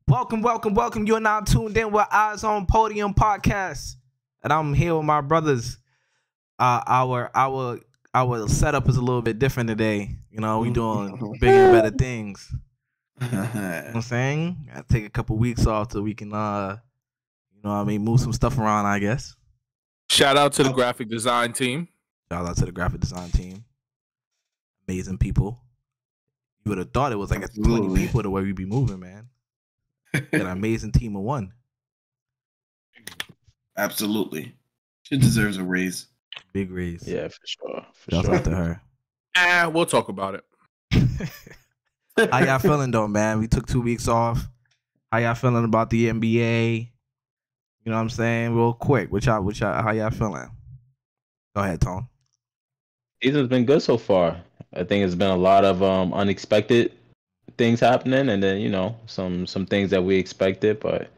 Welcome, welcome, welcome. You're now tuned in with Eyesonpodium podcast, and I'm here with my brothers. Our setup is a little bit different today. You know, we doing bigger and better things. You know what I'm saying? I take a couple weeks off so we can, move some stuff around. I guess. Shout out to the graphic design team. Shout out to the graphic design team. Amazing people. You would have thought it was like 20 people the way we be moving, man. Got an amazing team of one. Absolutely. She deserves a raise. Big raise. Yeah, for sure. Shout out to her. We'll talk about it. How y'all feeling though, man? We took 2 weeks off. How y'all feeling about the NBA? You know what I'm saying? Real quick. How y'all feeling? Go ahead, Tone. Season's been good so far. I think it's been a lot of unexpected things happening, and then some things that we expected, but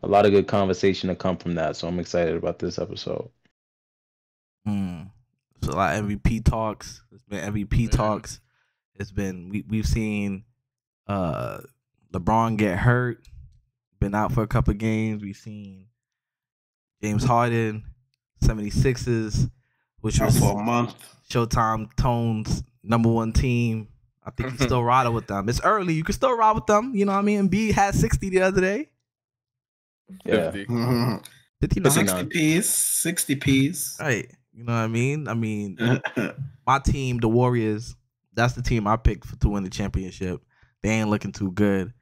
a lot of good conversation to come from that. So I'm excited about this episode. So a lot of MVP talks. It's been MVP talks. It's been we've seen LeBron get hurt, been out for a couple of games. We've seen James Harden, 76ers, which was for a month. Showtime Tone's '1 team. I think you still ride with them. It's early. You can still ride with them. You know what I mean? B had 60 the other day. Yeah. 59. 60 P's. 60 P's. Right. You know what I mean? My team, the Warriors, that's the team I picked to win the championship. They ain't looking too good.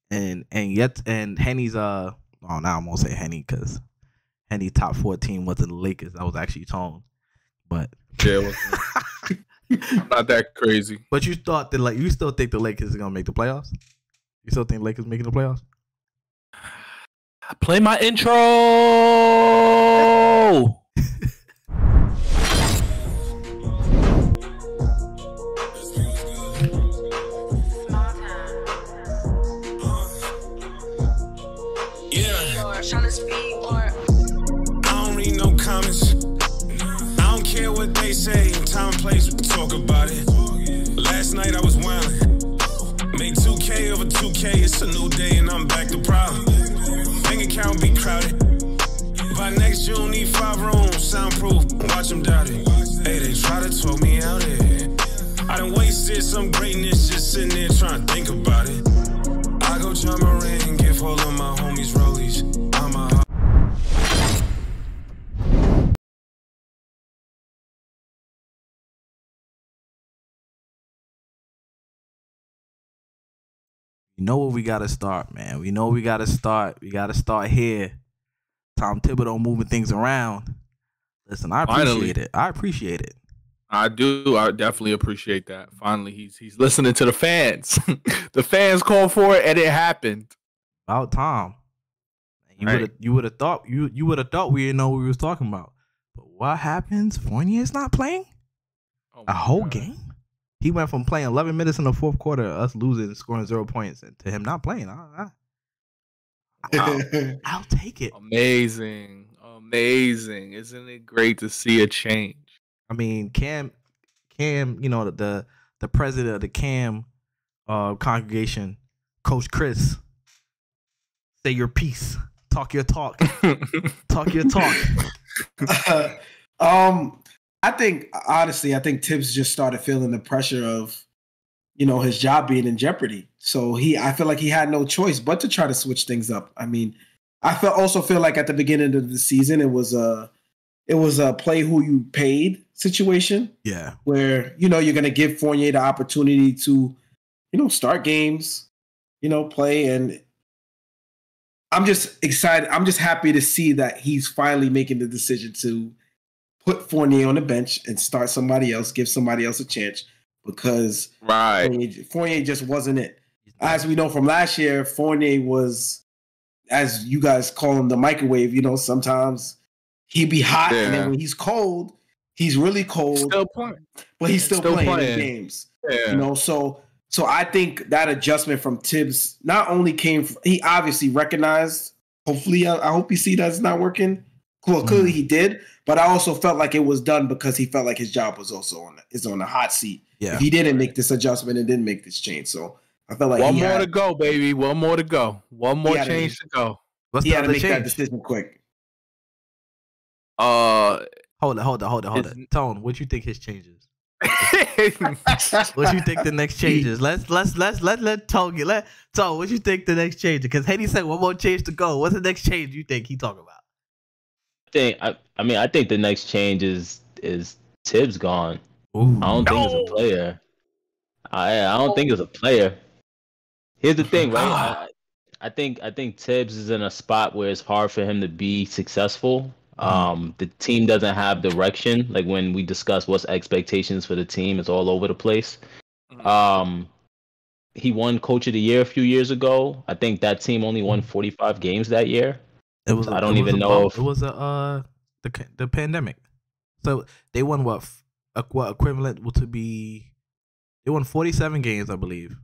And Henny's now I'm gonna say Henny because Henny top 14 wasn't the Lakers. That was actually Tone. But yeah, not that crazy. But you still think the Lakers are gonna make the playoffs? You still think Lakers making the playoffs? Play my intro. I don't read no comments. I don't care what they say. Time and place, we talk about it. Last night I was wildin'. Made 2K over 2K. It's a new day and I'm back to problem. Bank account be crowded. By next June, need 5 rooms, soundproof. Watch them doubt it. Hey, they try to talk me out it. I done wasted some greatness just sitting there trying to think about it. I go John Moran and give all of my homies rollies. I'm a You know where we gotta start, man. We know we gotta start. We gotta start here. Tom Thibodeau moving things around. Listen, I appreciate it. I appreciate it. I do. I definitely appreciate that. Finally, he's listening to the fans. The fans called for it, and it happened. About Tom. You would have thought we didn't know what we was talking about. But what happens? Fournier's not playing a whole game. He went from playing 11 minutes in the fourth quarter, us losing, scoring 0 points, and to him not playing. I'll take it. Amazing. Isn't it great to see a change? I mean, Cam, the president of the Cam congregation, Coach Chris, say your piece. Talk your talk. Talk your talk. I think Tibbs just started feeling the pressure of, his job being in jeopardy. So I feel like he had no choice but to try to switch things up. I mean, I also feel like at the beginning of the season, it was a play who you paid situation. Yeah. Where, you're going to give Fournier the opportunity to, start games, play. And I'm just excited. I'm just happy to see that he's finally making the decision to put Fournier on the bench and start somebody else, give somebody else a chance, because Fournier just wasn't it. As we know from last year, Fournier was, as you guys call him, the microwave. Sometimes he'd be hot, and then when he's cold, he's really cold. Still playing. But he's still playing in games. Yeah. So I think that adjustment from Tibbs not only he obviously recognized, hopefully, I hope you see that's not working. Well, clearly he did, but I also felt like it was done because he felt like his job was also on the hot seat. Yeah. If he didn't make this adjustment and didn't make this change. So I felt like one more to go, baby. One more to go. One more change to go. What's he the had to other make change? that decision quick. Hold it. Tone, what you think his changes? What you think the next changes? Let Tone get Tone. What you think the next change? Because Henny said one more change to go. What's the next change you think he talking about? I think the next change is Tibbs gone. Ooh, I don't think he's a player. I don't think he's a player. Here's the thing, right? I think Tibbs is in a spot where it's hard for him to be successful. The team doesn't have direction. Like when we discuss what's expectations for the team, it's all over the place. He won Coach of the Year a few years ago. I think that team only won 45 games that year. It was. I don't even know if it was the pandemic. So they won what equivalent to be? They won 47 games, I believe.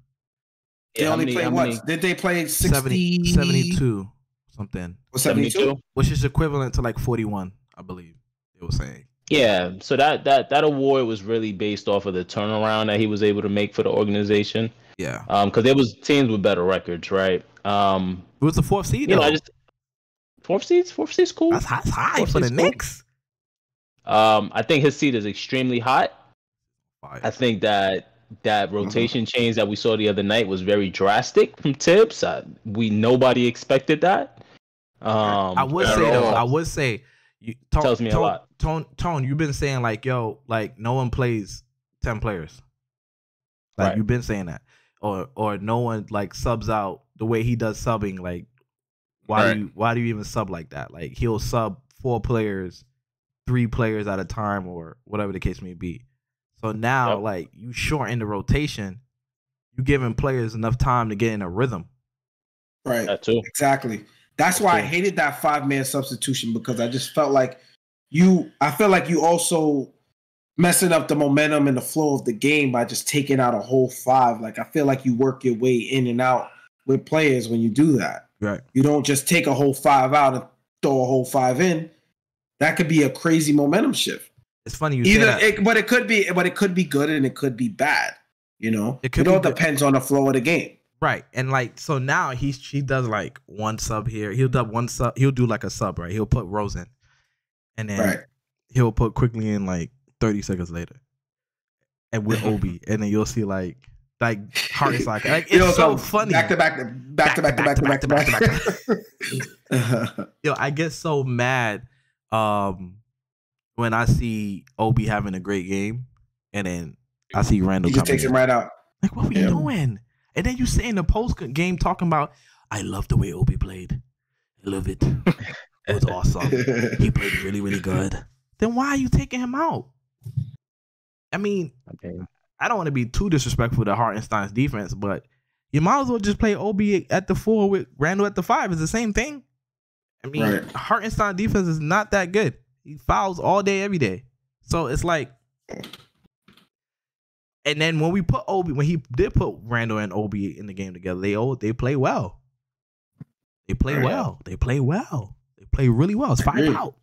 They only played what? Did they play 72 something? 72, which is equivalent to like 41, I believe they were saying. Yeah, so that award was really based off of the turnaround that he was able to make for the organization. Yeah. Because there was teams with better records, right? It was the 4th seed. Fourth seed's cool. That's high for the Knicks. I think his seed is extremely hot. Fire. I think that rotation change that we saw the other night was very drastic from Tibbs. Nobody expected that. I would say tells me a lot. Tone, you've been saying like, yo, like no one plays 10 players. Like right. You've been saying that, or no one like subs out the way he does subbing. Like, why do you even sub like that? Like he'll sub 4 players, 3 players at a time, or whatever the case may be. So now, like, you shorten the rotation, you giving players enough time to get in a rhythm. Right. That too. Exactly. That's why I hated that 5-man substitution, because I just felt like I feel like you also messing up the momentum and the flow of the game by just taking out a whole 5. Like, I feel like you work your way in and out with players when you do that. Right. You don't just take a whole 5 out and throw a whole 5 in. That could be a crazy momentum shift. It's funny you say that. But it could be good and it could be bad. You know, it all depends on the flow of the game. Right. And like, so now he does like one sub here. He'll do one sub. He'll do like a sub, right? He'll put Rose in, and then he'll put Quickly in like 30 seconds later, and with Obi, and then you'll see like Harris like it's so funny. Back to back. Yo, I get so mad when I see Obi having a great game, and then I see Randall. He just takes him right out. Like, what were you doing? And then you sit in the post game talking about, I love the way Obi played. I love it. It was awesome. He played really, really good. Then why are you taking him out? I mean, I don't want to be too disrespectful to Hartenstein's defense, but you might as well just play Obi at the 4 with Randall at the 5. It's the same thing. I mean, Hartenstein defense is not that good. He fouls all day, every day. So it's like, and then when he did put Randall and Obi in the game together, they play well. They play well. They play well. They play really well. It's 5 out.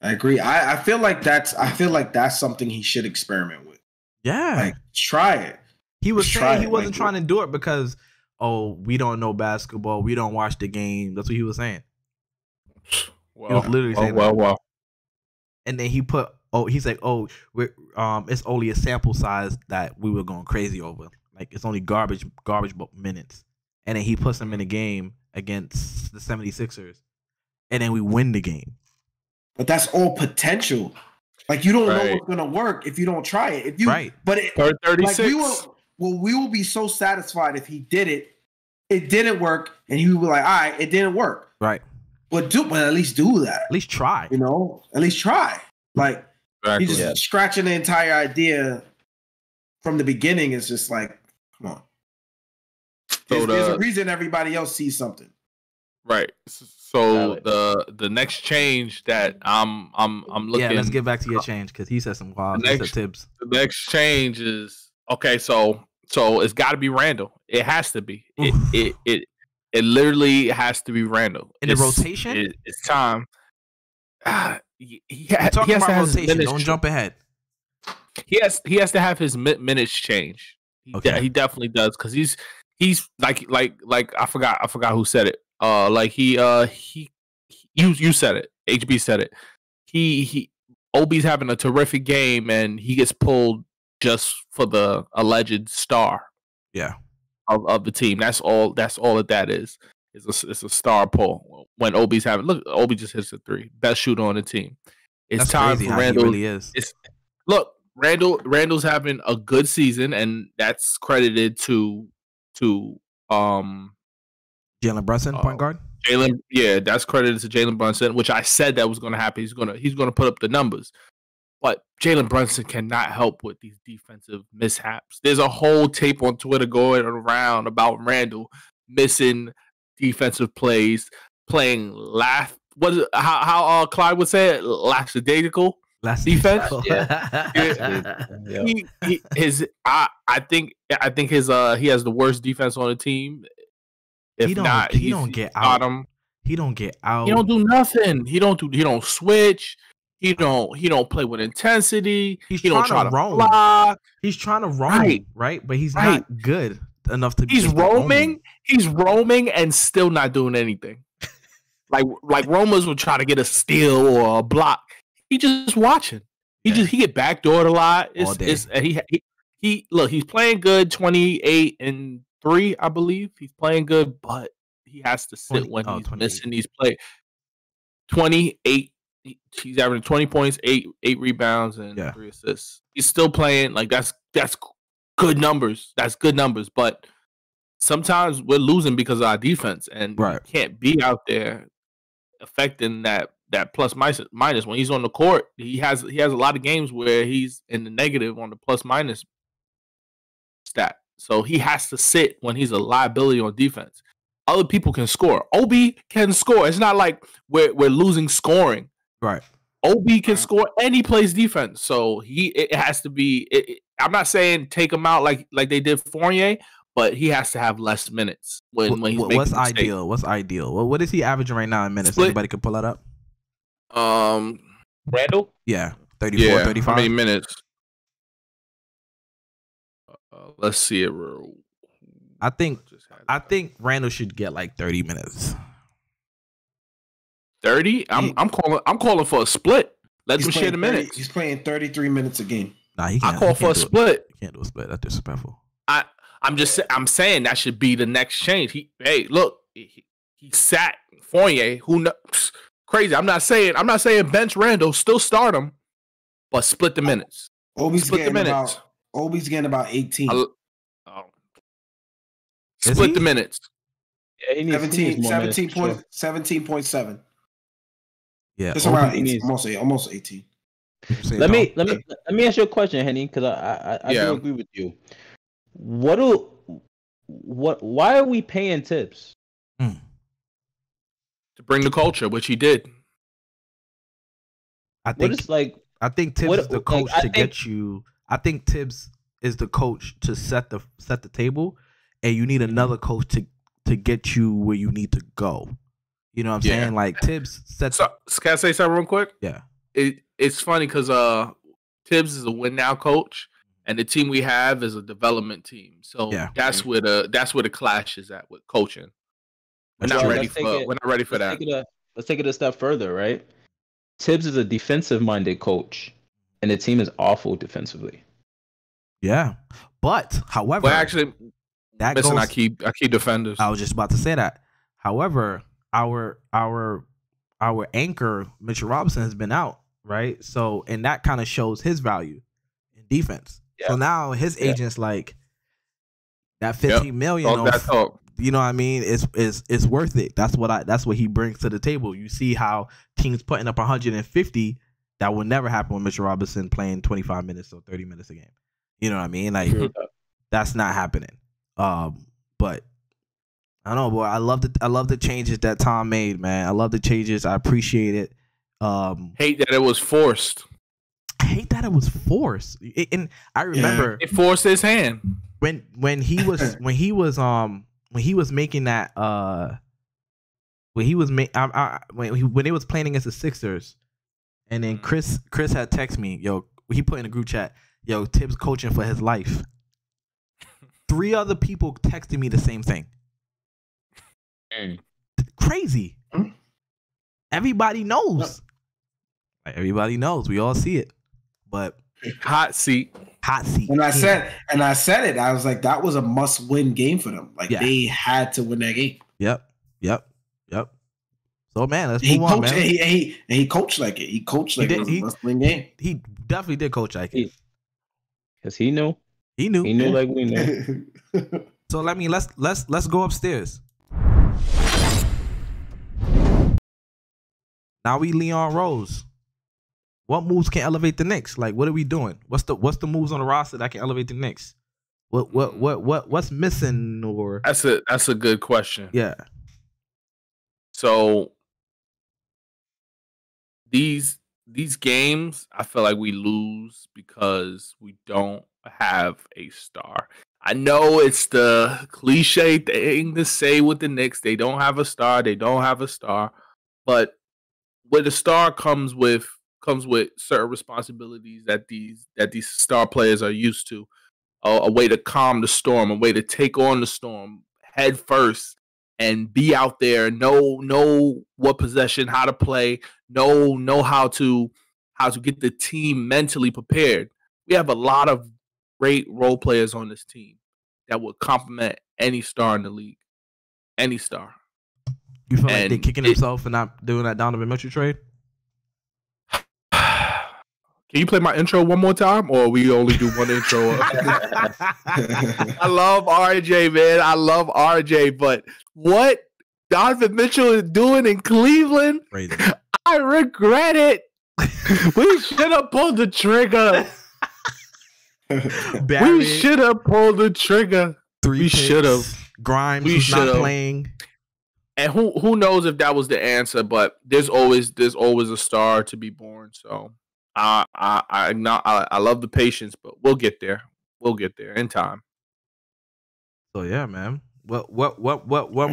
I agree. I feel like that's something he should experiment with. Yeah. Like, try it. He was saying he wasn't trying to do it because, we don't know basketball. We don't watch the game. That's what he was saying. Wow. He was literally saying that. Wow. And then he put, he's like, it's only a sample size that we were going crazy over. Like, it's only garbage minutes. And then he puts them in a game against the 76ers. And then we win the game. But that's all potential. Like, you don't know what's going to work if you don't try it. But it, 36. Like, we will be so satisfied if he did it. It didn't work. And he would be like, all right, it didn't work. Right. But at least do that. At least try. You know? At least try. Like, he's just scratching the entire idea from the beginning. Is just like, come on. There's a reason everybody else sees something. Right. So the next change that I'm looking. Yeah, let's get back to your change because he said some wild tips. The next change is okay. So it's got to be Randall. It has to be. It literally has to be Randall. In the rotation, it's time. Talking about rotation. Don't jump ahead. He has to have his minutes change. He definitely does because he's like I forgot who said it. You said it. HB said it. He Obi's having a terrific game and he gets pulled just for the alleged star. Yeah. Of the team. That's all that is. It's a star pull. When Obi's having Obi just hits a 3. Best shooter on the team. It's That's time crazy for how Randall. he really is. Randall's having a good season, and that's credited to Jalen Brunson, point guard. That's credited to Jalen Brunson, which I said that was going to happen. He's gonna put up the numbers, but Jalen Brunson cannot help with these defensive mishaps. There's a whole tape on Twitter going around about Randall missing defensive plays, playing how Clyde would say it, lackadaisical defense. I think he has the worst defense on the team. If he don't get out. He don't get out. He don't do nothing. He don't switch. He don't play with intensity. He don't try to block. He's trying to roam, right? But he's not good enough to be. He's roaming. He's roaming and still not doing anything. like roamers would try to get a steal or a block. He just watching. He get backdoored a lot. He's playing good. 28-3, I believe. He's playing good, but he has to sit when he's missing these plays. 28. He's averaging 20 points, 8 rebounds, and 3 assists. He's still playing like that's good numbers. That's good numbers, but sometimes we're losing because of our defense, and we can't be out there affecting that plus minus. When he's on the court, he has a lot of games where he's in the negative on the plus minus stat. So he has to sit when he's a liability on defense. Other people can score. Obi can score. It's not like we're losing scoring. Right. Obi can score and he plays defense. So it has to be. I'm not saying take him out like they did Fournier, but he has to have less minutes when he's making what's ideal? What's ideal? What is he averaging right now in minutes? Anybody can pull that up. Randall? Yeah, 34, 35. How many minutes? Let's see it. I think Randall should get like 30 minutes. 30? I'm calling for a split. Let's share the minutes. He's playing 33 minutes a game. Nah, he can't. I call for a split. He can't do a split. That's disrespectful. I'm saying that should be the next change. He sat Fournier. Who knows? Crazy. I'm not saying bench Randall. Still start him, but split the minutes. Obi's getting about 18. Split the minutes. Yeah, he needs 17.7. Yeah, it's around 18, almost 18. Let me ask you a question, Henny, because I do agree with you. Why are we paying Tibbs? To bring the culture, which he did. I think Tibbs is the coach to get you. I think Tibbs is the coach to set the table, and you need another coach to get you where you need to go. You know what I'm saying? Like Tibbs sets. So, can I say something real quick? Yeah. It's funny because Tibbs is a win now coach, and the team we have is a development team. So that's where the clash is at with coaching. We're not ready for that. Let's take it a step further, right? Tibbs is a defensive-minded coach, and the team is awful defensively. Yeah, but however, I keep defenders. I was just about to say that. However, our anchor Mitchell Robinson has been out, right? So, and that kind of shows his value in defense. Yeah. So now his agent's like that 15 million. You know what I mean? It's worth it. That's what he brings to the table. You see how teams putting up 150. That will never happen with Mitchell Robinson playing 25 minutes or 30 minutes a game. You know what I mean? Like that's not happening. But I don't know, boy. I love the changes that Tom made, man. I love the changes. I appreciate it. Hate that it was forced. And I remember it forced his hand when he was making that when they was playing against the Sixers, and then Chris had texted me, yo, he put in a group chat, yo, Tibbs coaching for his life. 3 other people texted me the same thing. Crazy. Everybody knows. Like, everybody knows. We all see it. But hot seat. And I said it. I was like, that was a must-win game for them. Like they had to win that game. Yep. So man, let's move on, man. He coached like it. He coached like it was a must-win game. He definitely did coach like it. Because he knew. He knew like we knew. So let's go upstairs. Now we Leon Rose. What moves can elevate the Knicks? Like, what are we doing? What's the moves on the roster that can elevate the Knicks? What's missing? Or that's a good question. Yeah. So these games, I feel like we lose because we don't have a star. I know it's the cliche thing to say with the Knicks. They don't have a star. But with a star comes with certain responsibilities that these star players are used to. A way to calm the storm, a way to take on the storm head first and be out there, know what possession, how to play, know how to get the team mentally prepared. We have a lot of great role players on this team that would complement any star in the league. Any star. You feel like they're kicking themselves and not doing that Donovan Mitchell trade? Can you play my intro one more time, or we only do one intro? I love RJ, man. I love RJ, but what Donovan Mitchell is doing in Cleveland, crazy. I regret it. We should have pulled the trigger. We should have pulled the trigger. We should have. Grimes was not playing. And who knows if that was the answer, but there's always a star to be born. So I love the patience, but we'll get there. We'll get there in time. So yeah, man. What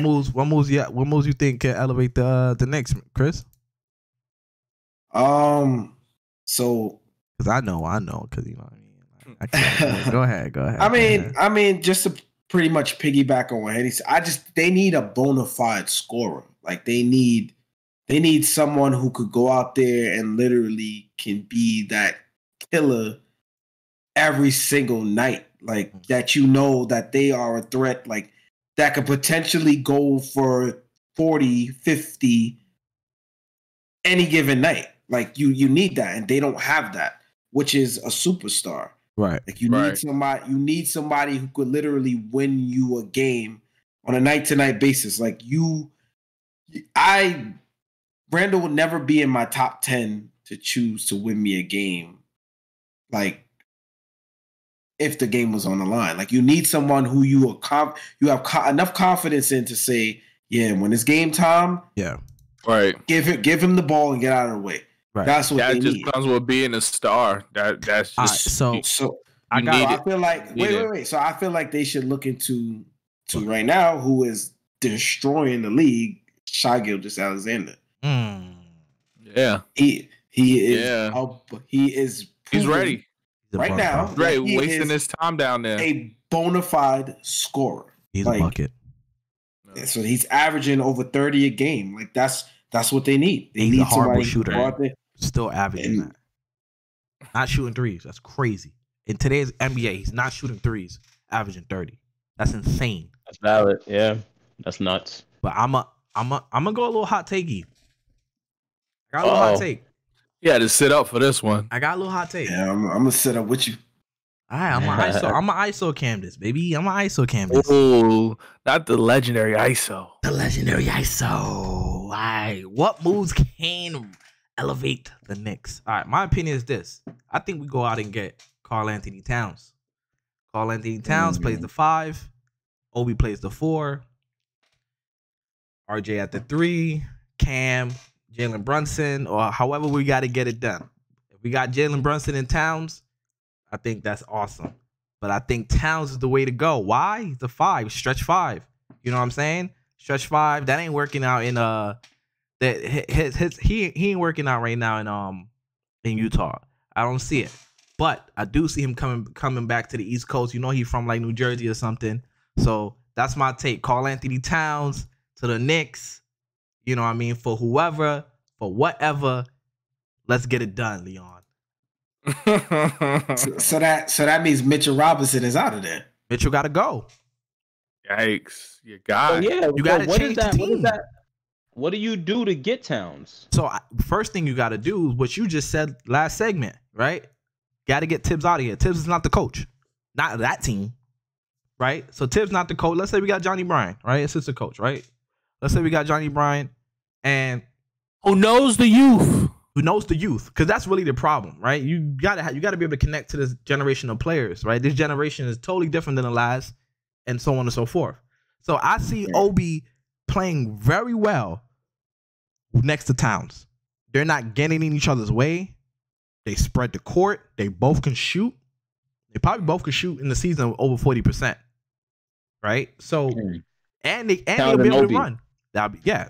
moves you think can elevate the Knicks, Chris? So because I know, because you know what I mean. I can't, go ahead. I mean, just to pretty much piggyback on what Eddie said, they need a bona fide scorer. Like they need someone who could go out there and literally can be that killer every single night. Like that, that they are a threat, like that could potentially go for 40, 50 any given night. Like you need that, and they don't have that, which is a superstar. Right. Like you need somebody who could literally win you a game on a night-to-night basis. Like Randall would never be in my top 10 to choose to win me a game. Like if the game was on the line, like you need someone who you have enough confidence in to say, yeah, when it's game time, yeah, right. Give him the ball and get out of the way. Right. That's what they need. That just comes with being a star. That's just right, so I feel like wait. So I feel like they should look into right now who is destroying the league, Shai Gilgeous-Alexander. Yeah, he is. Yeah. He's ready right now. Right, wasting his time down there. A bona fide scorer. He's a bucket. So he's averaging over 30 a game. Like that's what they need. They need a horrible shooter. Still averaging that. Not shooting threes. That's crazy. In today's NBA, he's not shooting threes, averaging 30. That's insane. That's valid. Yeah, that's nuts. But I'm gonna go a little hot takey. I got a little hot take. Yeah, to sit up for this one. I got a little hot take. Yeah, I'm gonna sit up with you. All right, I'm an ISO canvas, baby. I'm an ISO canvas. Oh, not the legendary ISO. The legendary ISO. All right, what moves can elevate the Knicks? All right, my opinion is this. I think we go out and get Karl-Anthony Towns. Karl-Anthony Towns plays the 5. Obi plays the 4. RJ at the 3. Cam, Jalen Brunson, or however we got to get it done. If we got Jalen Brunson and Towns, I think that's awesome. But I think Towns is the way to go. Why? He's the 5, stretch 5. You know what I'm saying? Stretch 5. That ain't working out in he ain't working out right now in Utah. I don't see it. But I do see him coming back to the East Coast. You know, he's from like New Jersey or something. So that's my take. Karl Anthony Towns to the Knicks. You know what I mean? For whoever, for whatever, let's get it done, Leon. so that means Mitchell Robinson is out of there. Mitchell got to go. Yikes! You got you got to change the team. What do you do to get Towns? So first thing you got to do is what you just said last segment, right? Got to get Tibbs out of here. Tibbs is not the coach, not that team, right? So Tibbs not the coach. Let's say we got Johnny Bryant, right? Assistant coach, right? Let's say we got Johnny Bryant, and who knows the youth? Who knows the youth? Because that's really the problem, right? You gotta be able to connect to this generation of players, right? This generation is totally different than the last, and so on and so forth. So I see Obi playing very well next to Towns. They're not getting in each other's way. They spread the court. They both can shoot. They probably both could shoot in the season over 40%, right? So and they'll be able to run.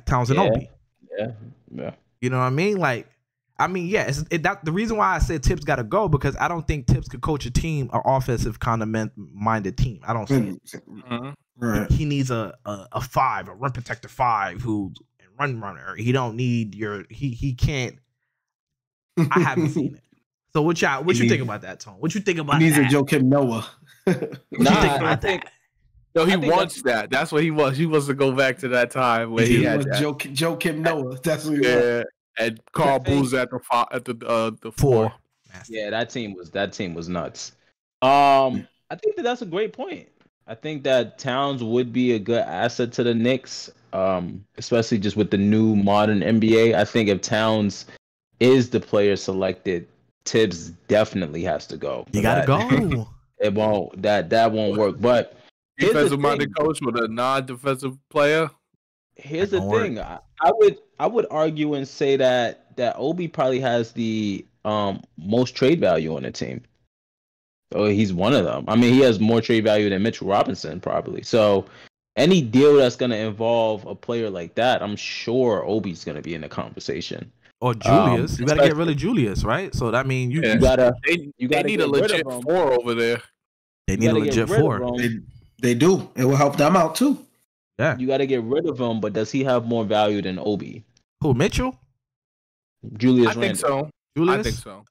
Towns and Obi. Yeah. You know what I mean? Like, the reason why I said Tibbs got to go because I don't think Tibbs could coach a team, an offensive kind of minded team. I don't see it. Right. He needs a five, a rim protector five who's a run runner. He don't need he can't. I haven't seen it. So what you think about that, Tone? What you think about that? He needs a Joakim Noah. What you think about that? No, he wants that. That's what he wants. He wants to go back to that time where he had Joakim Noah. That's what he wants. And Carl Boozer at the four. Yeah, that team was nuts. I think that's a great point. I think that Towns would be a good asset to the Knicks, especially just with the new modern NBA. I think if Towns is the player selected, Tibbs definitely has to go. You gotta go. It won't. That won't work. But defensive-minded coach with a non-defensive player. Here's the thing. I would argue and say that Obi probably has the most trade value on the team. Oh, he's one of them. I mean, he has more trade value than Mitchell Robinson probably. So any deal that's going to involve a player like that, I'm sure Obi's going to be in the conversation. Or Julius. You got to get rid of Julius, right? So that means you gotta. They need a legit four over there. They need a legit four. They do. It will help them out too. Yeah. You got to get rid of him, but does he have more value than Obi? Who, Mitchell? Julius I think so. Julius? I think so.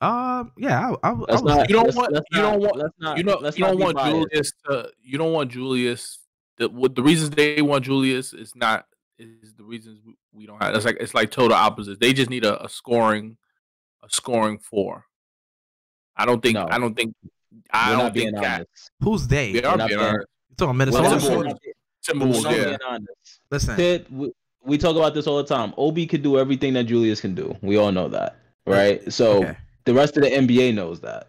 Yeah. You don't want Julius. The reasons they want Julius is the reasons we don't have. It's like total opposites. They just need a scoring four. I don't think that. Who's they? They are being honest. You talking Minnesota? Timberwolves, Listen, we talk about this all the time. Obi could do everything that Julius can do. We all know that, right? So the rest of the NBA knows that.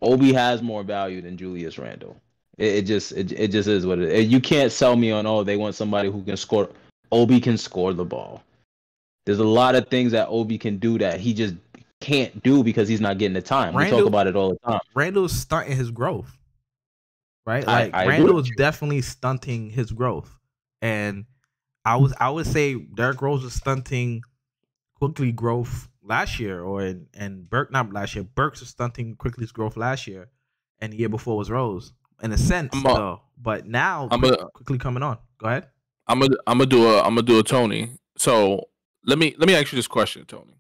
Obi has more value than Julius Randle. It just is what it is. You can't sell me on they want somebody who can score. Obi can score the ball. There's a lot of things that Obi can do that he just can't do because he's not getting the time. We talk about it all the time. Randle's starting his growth. Right, like Randle is definitely stunting his growth, and I would say Derrick Rose was stunting quickly growth last year, and Burks was stunting quickly's growth last year, and the year before was Rose in a sense though. But now quickly coming on. Go ahead. I'm gonna do a Tony. So let me ask you this question, Tony.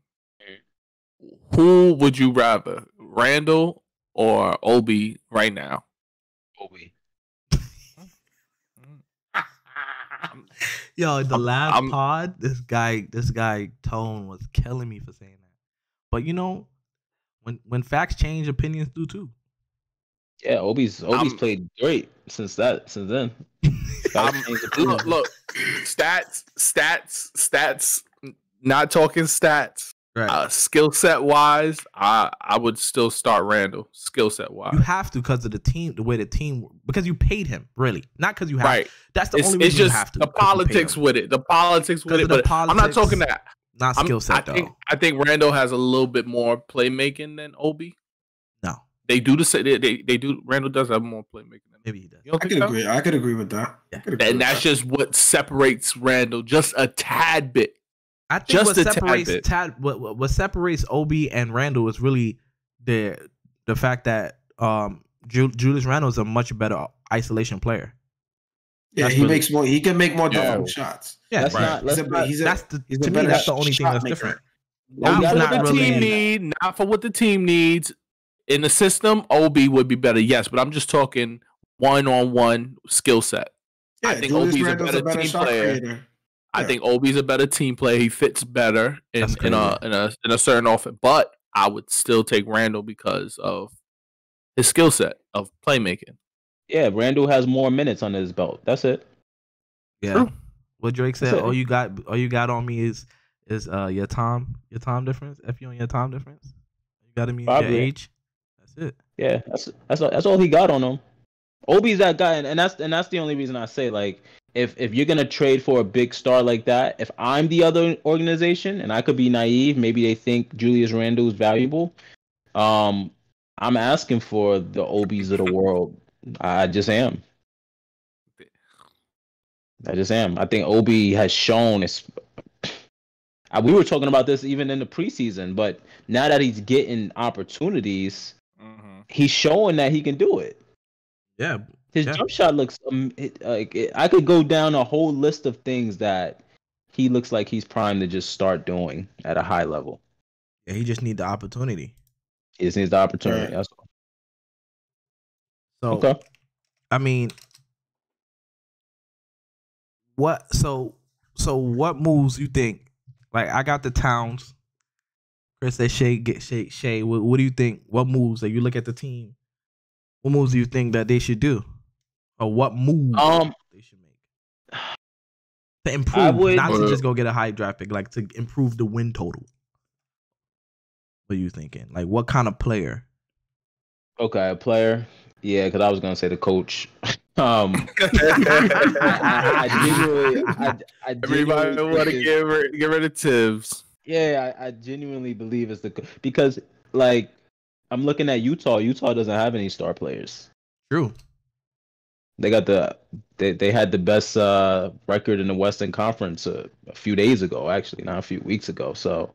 Who would you rather, Randle or Obi right now? Obi. Yo, the last pod, this guy Tone was killing me for saying that. But you know, when facts change, opinions do too. Yeah, Obi's played great since then. Look, stats. Not talking stats. Right. Skill set wise, I would still start Randle. Skill set wise, you have to because of the team, the way the team, because you paid him, really, not because you have. Right. That's the only reason it's just you have to. The politics with it. But I'm not talking that. Not skill set though. I think Randle has a little bit more playmaking than Obi. No, they do they do. Randle does have more playmaking. Maybe he does. I could agree with that. Yeah. And that's just what separates Randle just a tad bit. I think what separates Obi and Randle is really the the fact that Julius Randle is a much better isolation player. Yeah, he makes more. He can make more different shots. Yeah, to me that's the only thing that's different. Not for what the team needs. Not for what the team needs. In the system, Obi would be better. Yes, but I'm just talking one-on-one skill set. I think Obi's a better team player. Yeah. I think Obi's a better team player. He fits better in a certain offense. But I would still take Randle because of his skill set of playmaking. Yeah, Randle has more minutes on his belt. That's it. Yeah. True. What Drake said, all you got on me is your time difference. If you on your time difference, you got to mean your age. That's it. Yeah, that's all he got on him. Obi's that guy, and that's the only reason I say, like, if you're gonna trade for a big star like that, if I'm the other organization and I could be naive, maybe they think Julius Randle is valuable. I'm asking for the Obis of the world. I just am. I think Obi has shown. We were talking about this even in the preseason, but now that he's getting opportunities, he's showing that he can do it. Yeah, his jump shot looks I could go down a whole list of things that he looks like he's primed to just start doing at a high level. Yeah, he just needs the opportunity. He just needs the opportunity. That's all. So, okay. I mean, what? So what moves you think? Like, I got the Towns. Chris said Shea. What do you think? What moves? Like, you look at the team. What moves do you think that they should do, or what moves they should make to improve? Not to just go get a high draft pick, like to improve the win total. What are you thinking? Like, what kind of player? Okay, a player. Yeah, because I was gonna say the coach. I Everybody want to get rid of Tibbs. Yeah, I genuinely believe it's because, like, I'm looking at Utah. Utah doesn't have any star players. True. They got they had the best record in the Western Conference a few days ago, actually, not a few weeks ago. So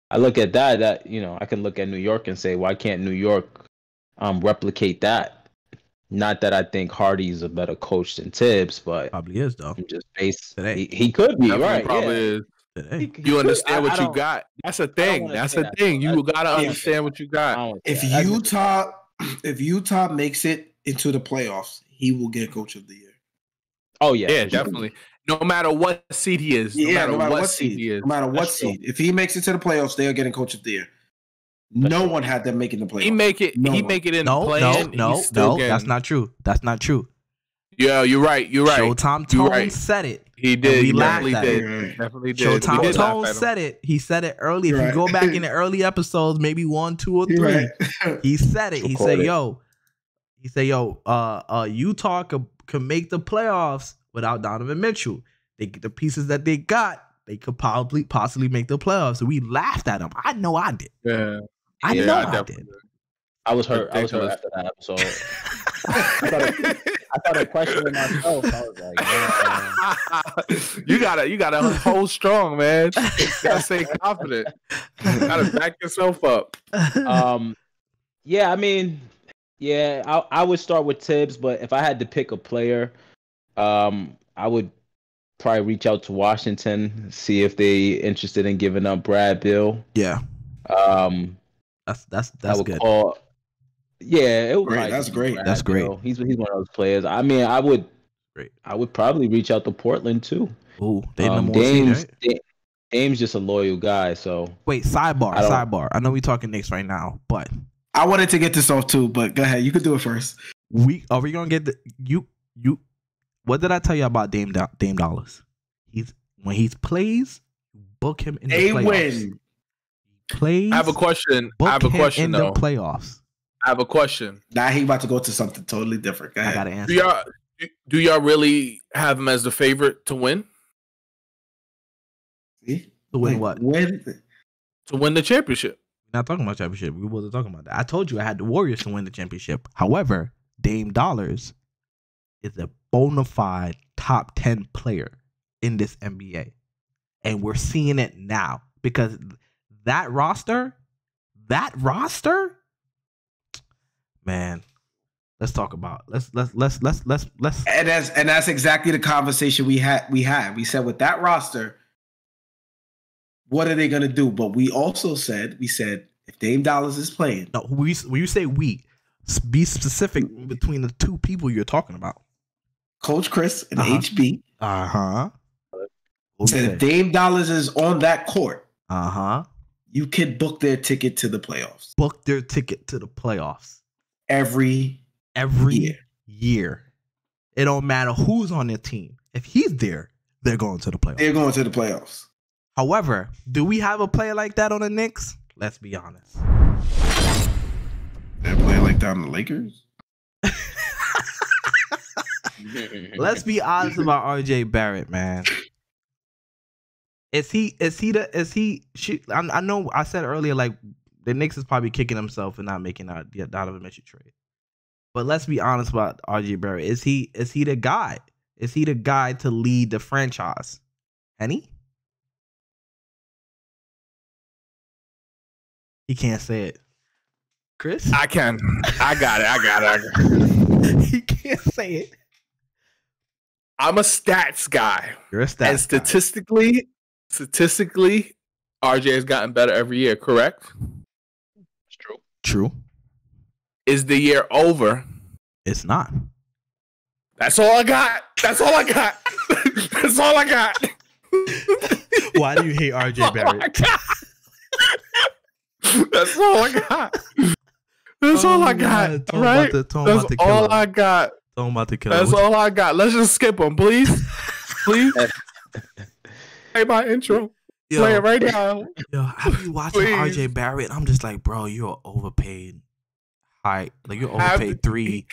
I look at that I can look at New York and say, why can't New York replicate that? Not that I think Hardy's a better coach than Tibbs, but probably is though. Just he could be. Definitely right. Probably is. You understand what you got. That's a thing. That's a thing. You gotta understand what you got. If Utah makes it into the playoffs, he will get Coach of the Year. Oh yeah, yeah, definitely. No matter what seed he is. No matter what seed he is. No matter what seed. If he makes it to the playoffs, they are getting Coach of the Year. No one had them making the playoffs. He make it in the play. No, that's not true. That's not true. Yeah, you're right. Showtime Tone said it. He did. He definitely did. Definitely did. Showtime Tone said it. He said it early. If you go back in the early episodes, maybe 1, 2, or 3, he said it. He said, Utah could make the playoffs without Donovan Mitchell. The pieces that they got, they could possibly make the playoffs. So we laughed at him. I know I did. Yeah. I did. I was hurt. After that episode. I started questioning myself. I was like, you gotta hold strong, man. You gotta stay confident. You gotta back yourself up. Yeah, I mean, I would start with Tibbs, but if I had to pick a player, I would probably reach out to Washington, see if they interested in giving up Brad Beal. Yeah. That's good. That's great. That's great. He's one of those players. I mean, I would probably reach out to Portland too. Ooh, they Dame's just a loyal guy. So wait, sidebar. I know we talking Knicks right now, but I wanted to get this off too. But go ahead, you could do it first. Are we gonna get you? What did I tell you about Dame Dollars? When he plays, book him in the playoffs. Win. Plays. I have a question. In the playoffs. I have a question. Now he about to go to something totally different. Go ahead. I gotta answer. Do y'all really have him as the favorite to win? See? To win what? To win the championship. We're not talking about championship. We wasn't talking about that. I told you I had the Warriors to win the championship. However, Dame Dollars is a bona fide top 10 player in this NBA. And we're seeing it now because that roster, Man, let's talk about let's. And that's exactly the conversation we had. We said with that roster, what are they gonna do? But we also said if Dame Dollars is playing, no, when you say we, be specific between the two people you're talking about. Coach Chris and HB. Said if Dame Dollars is on that court, you can book their ticket to the playoffs. Book their ticket to the playoffs every year. It don't matter who's on their team. If he's there, they're going to the playoffs. They're going to the playoffs. However, do we have a player like that on the Knicks? Let's be honest. They're playing like that on the Lakers. Let's be honest about RJ Barrett, man. I know I said earlier, like, the Knicks is probably kicking himself and not making that Donovan Mitchell trade. But let's be honest about RJ Barrett. Is he the guy? Is he the guy to lead the franchise? Henny? He can't say it. Chris? I can. I got it. He can't say it. I'm a stats guy. You're a stats and statistically, RJ has gotten better every year, correct? It's true. True. Is the year over? It's not. That's all I got. That's all I got. Why do you hate RJ Barrett? That's all I got. That's all I got. Right? That's all I got. That's all I got. Let's just skip them, please. Please. Hey, my intro. Play it right now. Yo, I be watching RJ Barrett. I'm just like, bro, you're overpaid. Like you're overpaid 3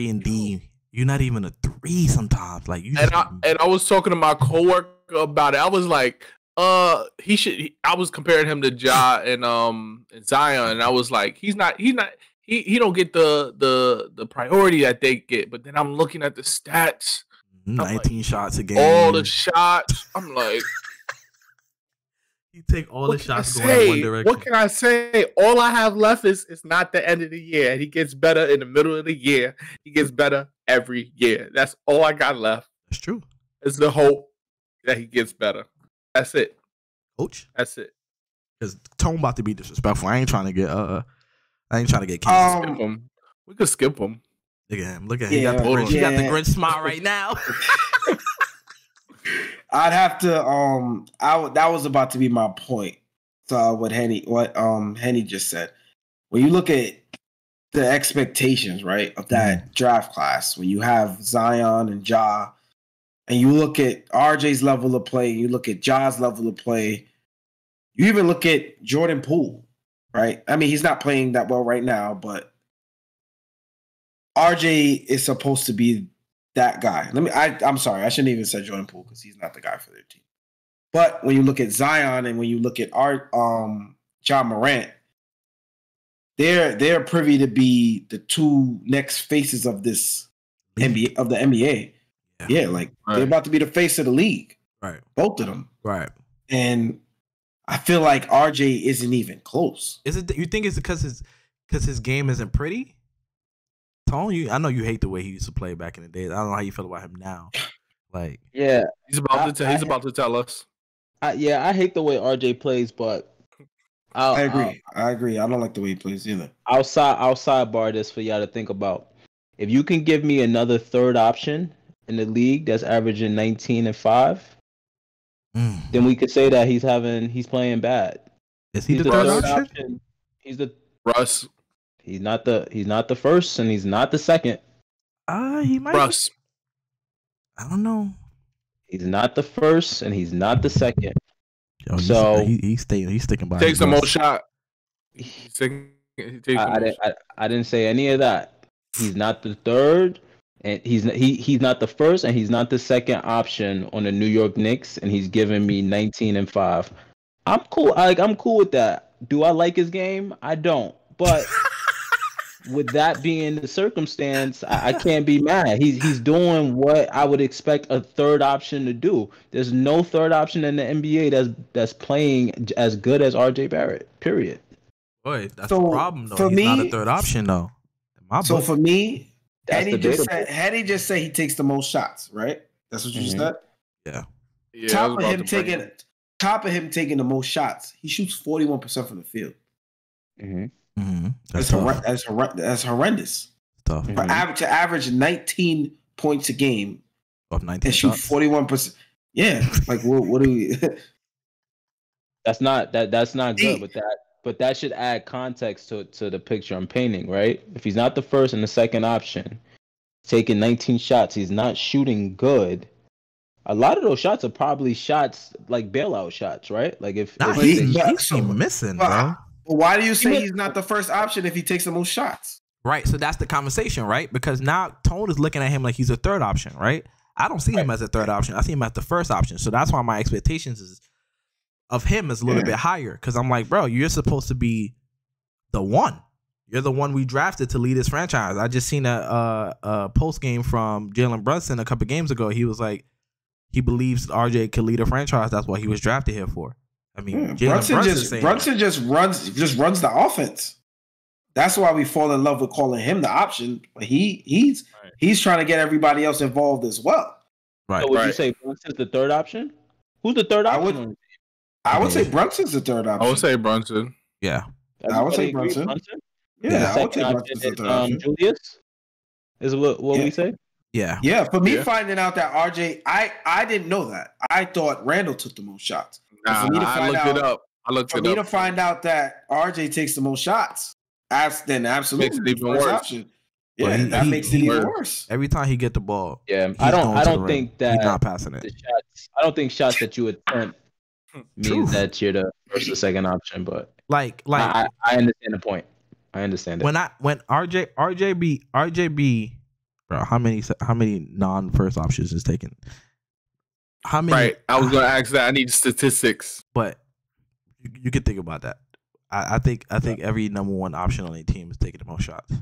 and D. You're not even a 3 sometimes. Like you. And I was talking to my coworker about it. I was like, he should. I was comparing him to Ja and Zion, and I was like, he don't get the priority that they get. But then I'm looking at the stats. 19 shots a game. All the shots. I'm like, you take all the shots going in one direction. What can I say? All I have left is it's not the end of the year. He gets better in the middle of the year. He gets better every year. That's all I got left. That's true. It's the hope that he gets better. That's it. Coach? That's it. Because Tone about to be disrespectful. I ain't trying to get canceled. We could skip him. Look at him. Look at him. He got the Grinch smile right now. I'd have to that was about to be my point. So what Henny just said. When you look at the expectations, right, of that draft class, when you have Zion and Ja, and you look at RJ's level of play, you look at Ja's level of play, you even look at Jordan Poole, right? I mean, he's not playing that well right now, but RJ is supposed to be that guy. I'm sorry, I shouldn't even say Jordan Poole because he's not the guy for their team. But when you look at Zion and when you look at Ja Morant, they're privy to be the two next faces of this NBA of the NBA. Yeah, like they're about to be the face of the league. Right. Both of them. Right. And I feel like RJ isn't even close. Is it? You think it's because his game isn't pretty? Tone, I know you hate the way he used to play back in the days. I don't know how you feel about him now. Like, yeah, he's about to tell us. I hate the way RJ plays, but I agree. I don't like the way he plays either. Outside bar this for y'all to think about. If you can give me another third option in the league that's averaging 19 and 5, then we could say that he's playing bad. Is he the third option? He's the Russ. He's not the first, and he's not the second. He might. Russ. I don't know. He's not the first, and he's not the second. Yo, so he's sticking by. Takes the most shot. I didn't say any of that. He's not the third, and he's not the first, and he's not the second option on the New York Knicks, and he's giving me 19 and 5. I'm cool. I'm cool with that. Do I like his game? I don't, but. With that being the circumstance, I can't be mad. He's doing what I would expect a third option to do. There's no third option in the NBA that's playing as good as RJ Barrett. Period. Boy, that's the problem though. He's not a third option though. So for me, Henny just said he takes the most shots, right? That's what you just said? Yeah. Top of him taking the most shots, he shoots 41% from the field. That's horrendous. Tough. To average 19 points a game of 19 and shoot 41%. Yeah, like what do we? That's not good, but that should add context to the picture I'm painting, right? If he's not the first and the second option, taking 19 shots, he's not shooting good. A lot of those shots are probably shots like bailout shots, right? Like he's missing, bro. Why do you say he's not the first option if he takes the most shots? Right, so that's the conversation, right? Because now Tone is looking at him like he's a third option, right? I don't see him as a third option. I see him as the first option. So that's why my expectations of him is a little bit higher. Because I'm like, bro, you're supposed to be the one. You're the one we drafted to lead this franchise. I just seen a post game from Jalen Brunson a couple games ago. He was like, he believes RJ could lead a franchise. That's what he was drafted here for. I mean, Brunson just runs the offense. That's why we fall in love with calling him the option. But he's trying to get everybody else involved as well. Right. So would you say Brunson's the third option? Who's the third option? I would say Brunson's the third option. I would say Brunson. Yeah. I would say Brunson. Yeah, I would say Brunson's the third option. Julius is what we say? Yeah. Yeah. For me, finding out that RJ, I didn't know that. I thought Randall took the most shots. Nah, I looked it up. For me to find out that RJ takes the most shots, then absolutely makes it even worse. Option. Yeah, that makes it even worse. Every time he get the ball, I don't think that he's not passing it. I don't think shots that you attempt means that you're the first or second option. But I understand the point. I understand it. When RJB, bro, how many non-first options is taken? How many? Right, I was gonna ask that. I need statistics, but you can think about that. I think every number one option on a team is taking the most shots.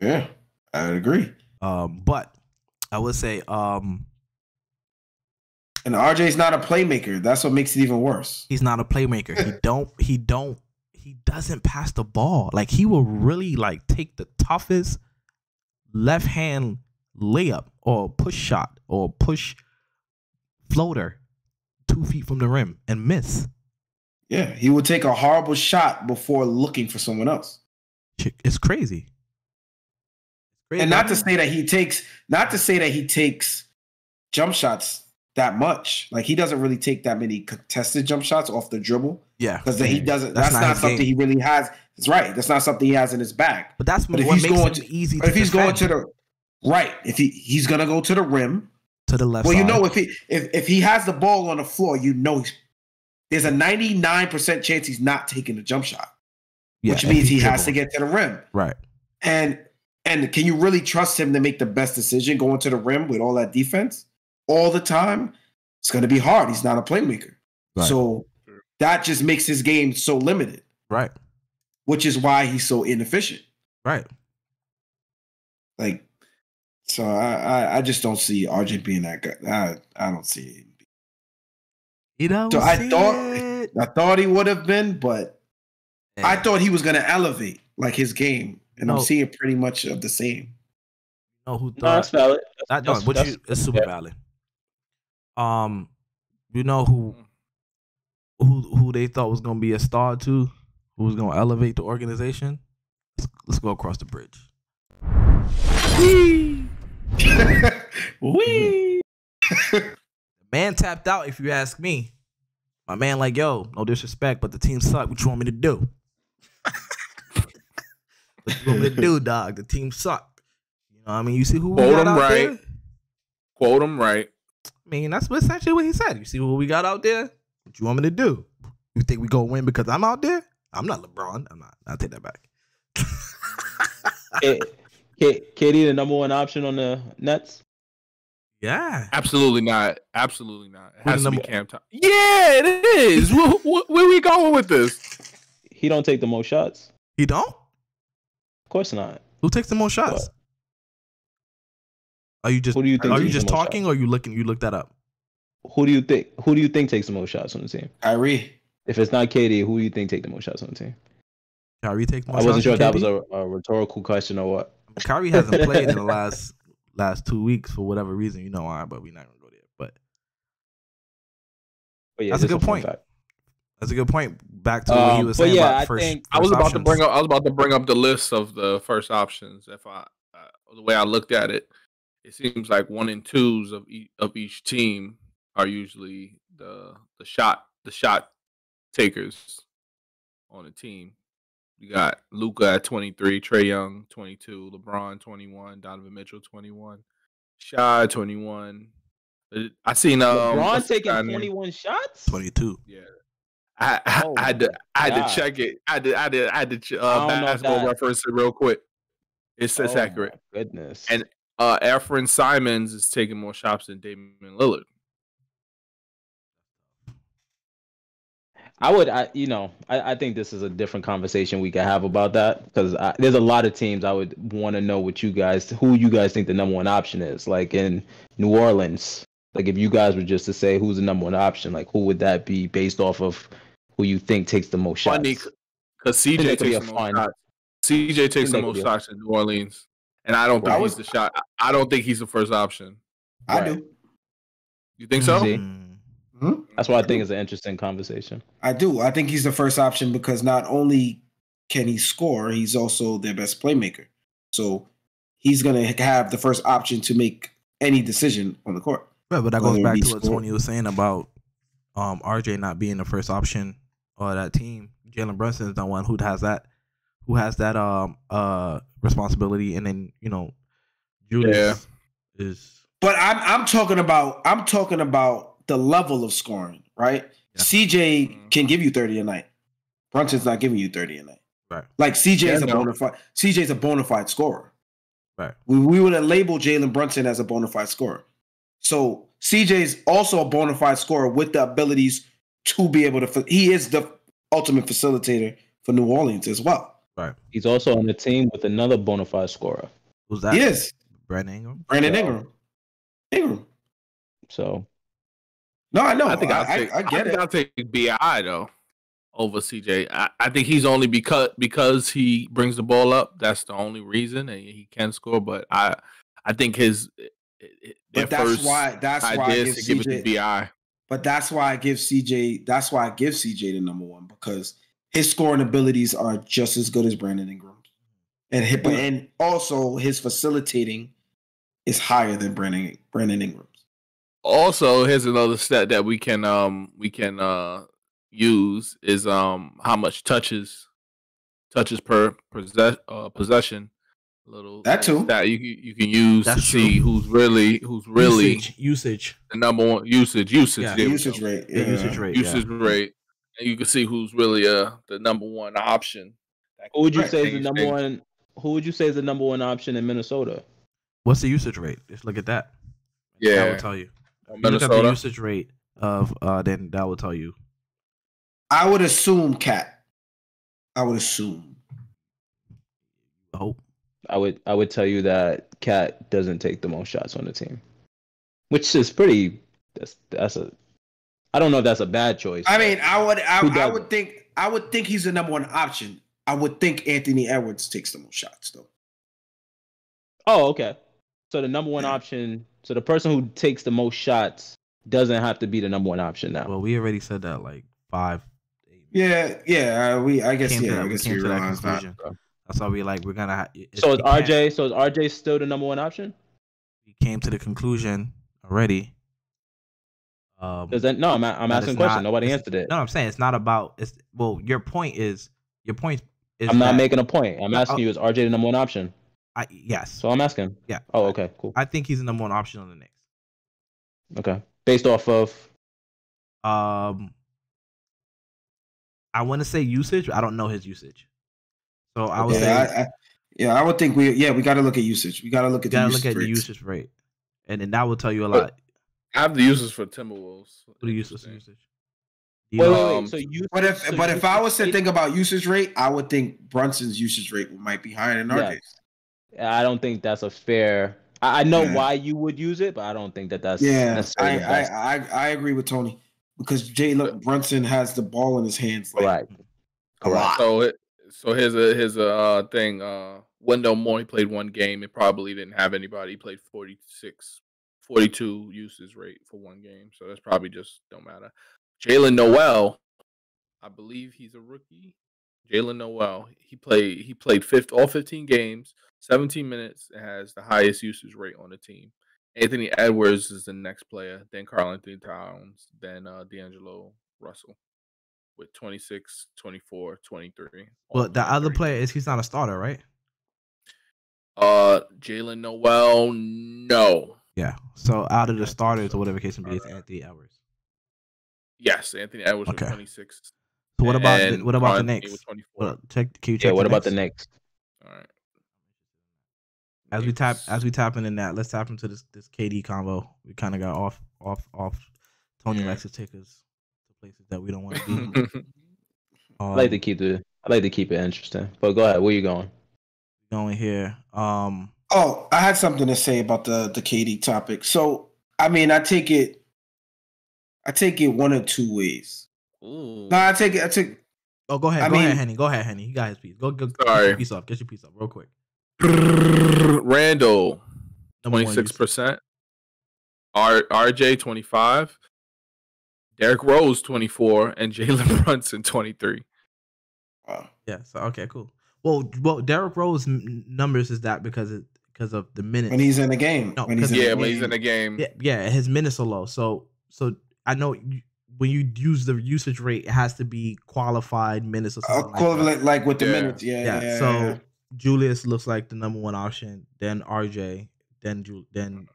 Yeah, I would agree. But I would say, and RJ's not a playmaker. That's what makes it even worse. He's not a playmaker. He doesn't pass the ball. Like, he will really like take the toughest left hand layup or push shot or push floater 2 feet from the rim and miss. Yeah, he would take a horrible shot before looking for someone else. It's crazy. And not to say that he takes jump shots that much. Like, he doesn't really take that many contested jump shots off the dribble. Yeah, because he doesn't. That's not something he really has. That's right. That's not something he has in his bag. But what makes him easy. But if he's going to the right, if he's gonna go to the rim, to the left. Well, side. if he has the ball on the floor, there's a 99% chance he's not taking a jump shot, which means he has to get to the rim. Right. And can you really trust him to make the best decision going to the rim with all that defense all the time? It's going to be hard. He's not a playmaker. Right. So that just makes his game so limited. Right. Which is why he's so inefficient. Right. Like, so I just don't see RJ being that good. I don't see it. So I thought he would have been, but I thought he was going to elevate like his game, and I'm seeing pretty much of the same. Who thought? No, that's valid. It's super valid. You know who they thought was going to be a star too, who was going to elevate the organization? Let's go across the bridge. Wee. Man tapped out, if you ask me. My man like, yo, no disrespect, but the team suck. What you want me to do? What you want me to do, dog? The team suck. You know what I mean? You see who we got out there? Quote him right. I mean, that's essentially what he said. You see what we got out there? What you want me to do? You think we go win because I'm out there? I'm not LeBron. I'm not. I'll take that back. KD the number one option on the Nets? Yeah. Absolutely not. Absolutely not. It has to be Cam Thomas. Yeah, it is. Where we going with this? He don't take the most shots. He don't? Of course not. Who takes the most shots? What? Are you just talking or you looked that up? Who do you think takes the most shots on the team? Kyrie. If it's not KD, who do you think take the most shots on the team? Kyrie takes more I wasn't sure if that KD? was a rhetorical question or what. Kyrie hasn't played in the last 2 weeks for whatever reason. You know why, but we're not gonna go there. But yeah, that's a good point. That's a good point. Back to what he was saying about first. I was about to bring up the list of the first options. If the way I looked at it, it seems like 1 and 2s of each team are usually the shot takers on the team. You got Luka at 23, Trae Young 22, LeBron 21, Donovan Mitchell 21, Shai 21. I seen LeBron taking 21 shots. 22. Yeah. I had to check it. I had to basketball reference it real quick. It's accurate. My goodness. And Efren Simons is taking more shots than Damian Lillard. I think this is a different conversation we could have about that, because there's a lot of teams I would want to know who you guys think the number one option is. Like in New Orleans, like if you guys were just to say who's the number one option, like who would that be based off of who you think takes the most shots? Funny, because CJ takes the most shots. CJ takes the most shots in New Orleans, and I don't think he's the shot. I don't think he's the first option. I do. You think so? Mm-hmm. That's why I think it's an interesting conversation. I do. I think he's the first option because not only can he score, he's also their best playmaker. So he's going to have the first option to make any decision on the court. Right, but that goes back to what Tony was saying about RJ not being the first option of that team. Jalen Brunson is the one who has that responsibility, and then Julius is. But I'm talking about the level of scoring, right? Yeah. CJ can give you 30 a night. Brunson's not giving you 30 a night. Right. Like CJ's a bona fide scorer. Right. We would have labeled Jalen Brunson as a bona fide scorer. So CJ's also a bona fide scorer with the abilities to be able to. He is the ultimate facilitator for New Orleans as well. Right. He's also on the team with another bona fide scorer. Who's that? He is. Brandon Ingram. So. No, I know. I get it. I'll take BI though over CJ. I think he's only because he brings the ball up. That's the only reason, and he can score. But I think his. But that's why I give it to BI. But that's why I give CJ. That's why I give CJ the number one, because his scoring abilities are just as good as Brandon Ingram, and also his facilitating is higher than Brandon Ingram's. Also, here's another stat that we can use is how much touches per possession. That too. That you can use to see who's really usage. The number one usage usage rate. Yeah. Usage rate. And you can see who's really the number one option. Who would you say is the number one? Who would you say is the number one option in Minnesota? What's the usage rate? Just look at that. Yeah, that will tell you. Minnesota. Look at the usage rate of then that will tell you. I would assume Cat. I would assume. Oh. I would tell you that Cat doesn't take the most shots on the team, which is pretty. That's a. I don't know if that's a bad choice. I mean, I would think he's the number one option. I would think Anthony Edwards takes the most shots though. Oh, okay. So the number one option. So the person who takes the most shots doesn't have to be the number one option now. Well, we already said that like 5. Yeah. I guess we came to that conclusion. That's why we're gonna. So is RJ still the number one option? We came to the conclusion already. I'm asking a question. Nobody answered it. No, I'm saying it's not about. Your point is. I'm not making a point. I'm asking you: is RJ the number one option? Yes. So I'm asking. Yeah. Oh, okay, cool. I think he's the number one option on the Knicks. Okay. Based off of. I want to say usage. But I don't know his usage. So I would say. I would think we got to look at usage. We got to look at the usage rate, and then that will tell you a lot. I have the usage for Timberwolves. What do you use for usage? But if I was to think about usage rate, I would think Brunson's usage rate might be higher than RJ's. I don't think that's a fair. I know why you would use it, but I don't think that's necessarily. I agree with Tony because Jalen Brunson has the ball in his hands. Correct. So So here's a thing. Wendell Moore, he played one game and probably didn't have anybody. He played 42 usage rate for one game. So that's probably just don't matter. Jalen Noel, I believe he's a rookie. Jalen Noel, he played all 15 games, 17 minutes, and has the highest usage rate on the team. Anthony Edwards is the next player, then Karl Anthony Towns, then D'Angelo Russell with 26, 24, 23. But the other player he's not a starter, right? Jalen Noel, no. Yeah. So out of the starters or whatever case may be, it's Anthony Edwards. Yes, Anthony Edwards with 26. So what about the Knicks? What about the Knicks? All right. As we tap in that, let's tap into this KD combo. We kind of got off. Tony likes to take us to places that we don't want to be. I like to keep it interesting. But go ahead, where you going? Going here. I had something to say about the KD topic. So I mean, I take it one of two ways. Ooh. No, I take it. Oh, go ahead. Go ahead, Henny. You got his piece. Go. Sorry. Get your piece up real quick. Randall, 26%. RJ, 25. Derrick Rose, 24, and Jalen Brunson, 23. Yeah. So okay, cool. Well, Derrick Rose numbers is that because of the minutes when he's in the game. No, when he's in the game. Yeah, his minutes are low. So I know when you use the usage rate, it has to be qualified minutes or something equivalent, like with the minutes. Yeah. So Julius looks like the number one option, then RJ, then Jalen.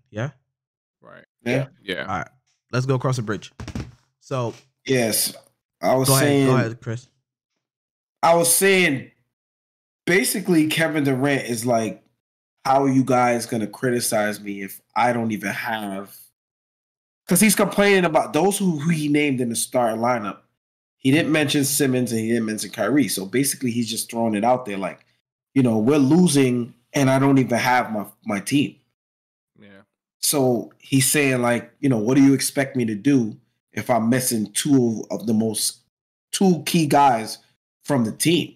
Yeah. Right. Yeah. All right. Let's go across the bridge. So yes, I was saying. Go ahead, Chris. I was saying, basically, Kevin Durant is like, how are you guys gonna criticize me if I don't even have? Because he's complaining about those who he named in the starting lineup. He didn't mention Simmons and he didn't mention Kyrie. So basically, he's just throwing it out there like, we're losing and I don't even have my team. Yeah. So he's saying like, what do you expect me to do if I'm missing two key guys from the team?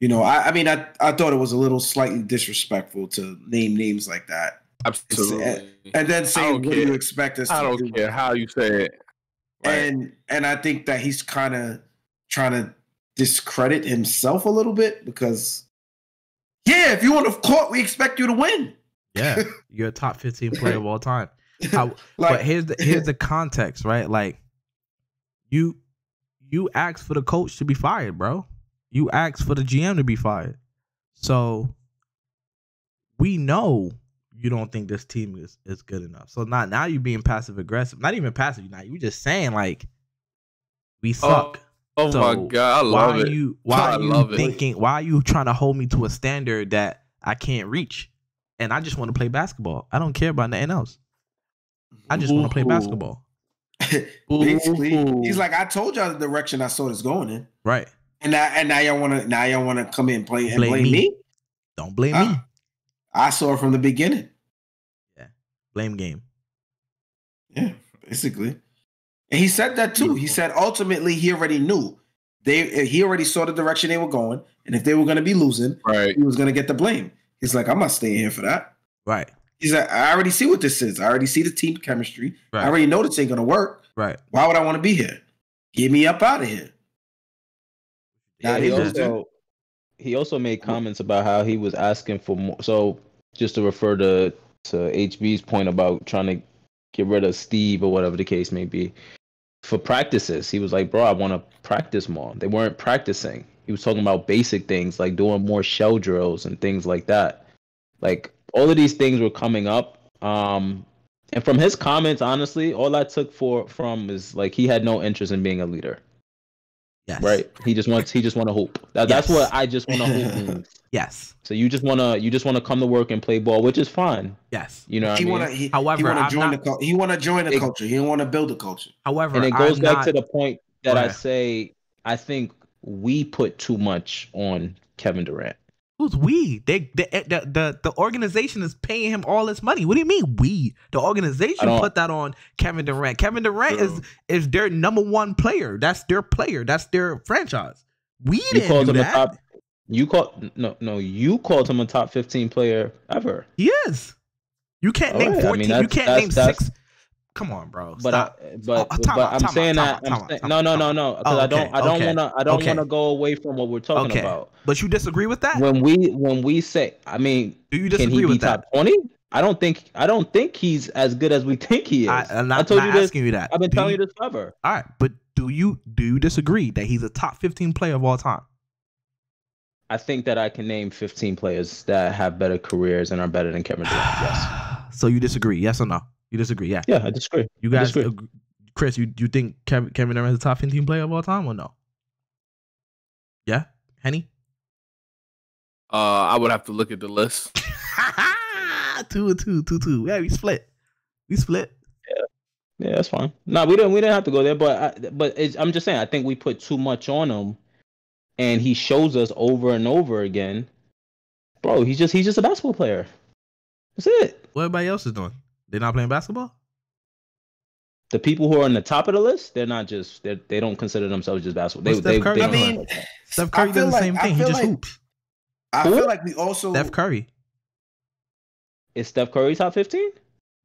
I mean, I thought it was a little slightly disrespectful to name names like that. Absolutely. And then say, what do you expect us to do? I don't care how you say it. Right. And I think that he's kind of trying to discredit himself a little bit because, if you want to court, we expect you to win. Yeah, you're a top 15 player of all time. But here's the context, right? Like, you asked for the coach to be fired, bro. You asked for the GM to be fired. So we know you don't think this team is good enough. So now you being passive aggressive. Not even passive. Now you just saying like we suck. Oh so my God, I love it. Why are you trying to hold me to a standard that I can't reach? And I just want to play basketball. I don't care about nothing else. I just want to play basketball. Basically, he's like, I told y'all the direction I saw this going in. Right. And now y'all wanna come in and play and blame me? Don't blame me. I saw it from the beginning. Yeah. Blame game. Yeah, basically. And he said that too. He said ultimately he already knew. He already saw the direction they were going. And if they were gonna be losing, he was gonna get the blame. He's like, I'm not staying here for that. Right. He's like, I already see what this is. I already see the team chemistry. Right. I already know this ain't gonna work. Right. Why would I want to be here? Get me up out of here. Yeah, he also made comments about how he was asking for more. So just to refer to HB's point about trying to get rid of Steve or whatever the case may be, for practices, he was like, bro, I want to practice more. They weren't practicing. He was talking about basic things like doing more shell drills and things like that. Like all of these things were coming up. And from his comments, honestly, all I took from is like he had no interest in being a leader. Yes. Right. He just want to hoop. That's what I just want to hoop means. Yes. So you just want to come to work and play ball, which is fine. Yes. You know what I mean? However, he want to join the culture. He don't want to build a culture. However, and it goes back to the point that I say I think we put too much on Kevin Durant. Who's we? The organization is paying him all this money. What do you mean we? The organization put that on Kevin Durant. Kevin Durant is their number one player. That's their player. That's their franchise. We didn't do that. You called him a top 15 player ever. He is. You can't name 14. I mean, you can't name 6. Come on, bro. Stop. But I'm saying that. No. Because I don't want to go away from what we're talking about. But you disagree with that? When we say, I mean, do you disagree with that? Top 20? I don't think he's as good as we think he is. I told you this. Asking you that. I've been telling you this forever. All right, but do you disagree that he's a top 15 player of all time? I think that I can name 15 players that have better careers and are better than Kevin Durant. Yes. So you disagree? Yes or no? You disagree? Yeah. Yeah, I disagree. You guys, Chris, you think Kevin Durant is a top 15 player of all time or no? Yeah, Henny. I would have to look at the list. 2. Yeah, we split. Yeah, that's fine. No, we didn't have to go there, but I'm just saying I think we put too much on him, and he shows us over and over again, bro. He's just a basketball player. That's it. What everybody else is doing? They're not playing basketball? The people who are on the top of the list, they're not just they don't consider themselves just basketball. Steph Curry. Steph Curry does the same thing. He just hoops. I feel like we also Steph Curry. Is Steph Curry top 15?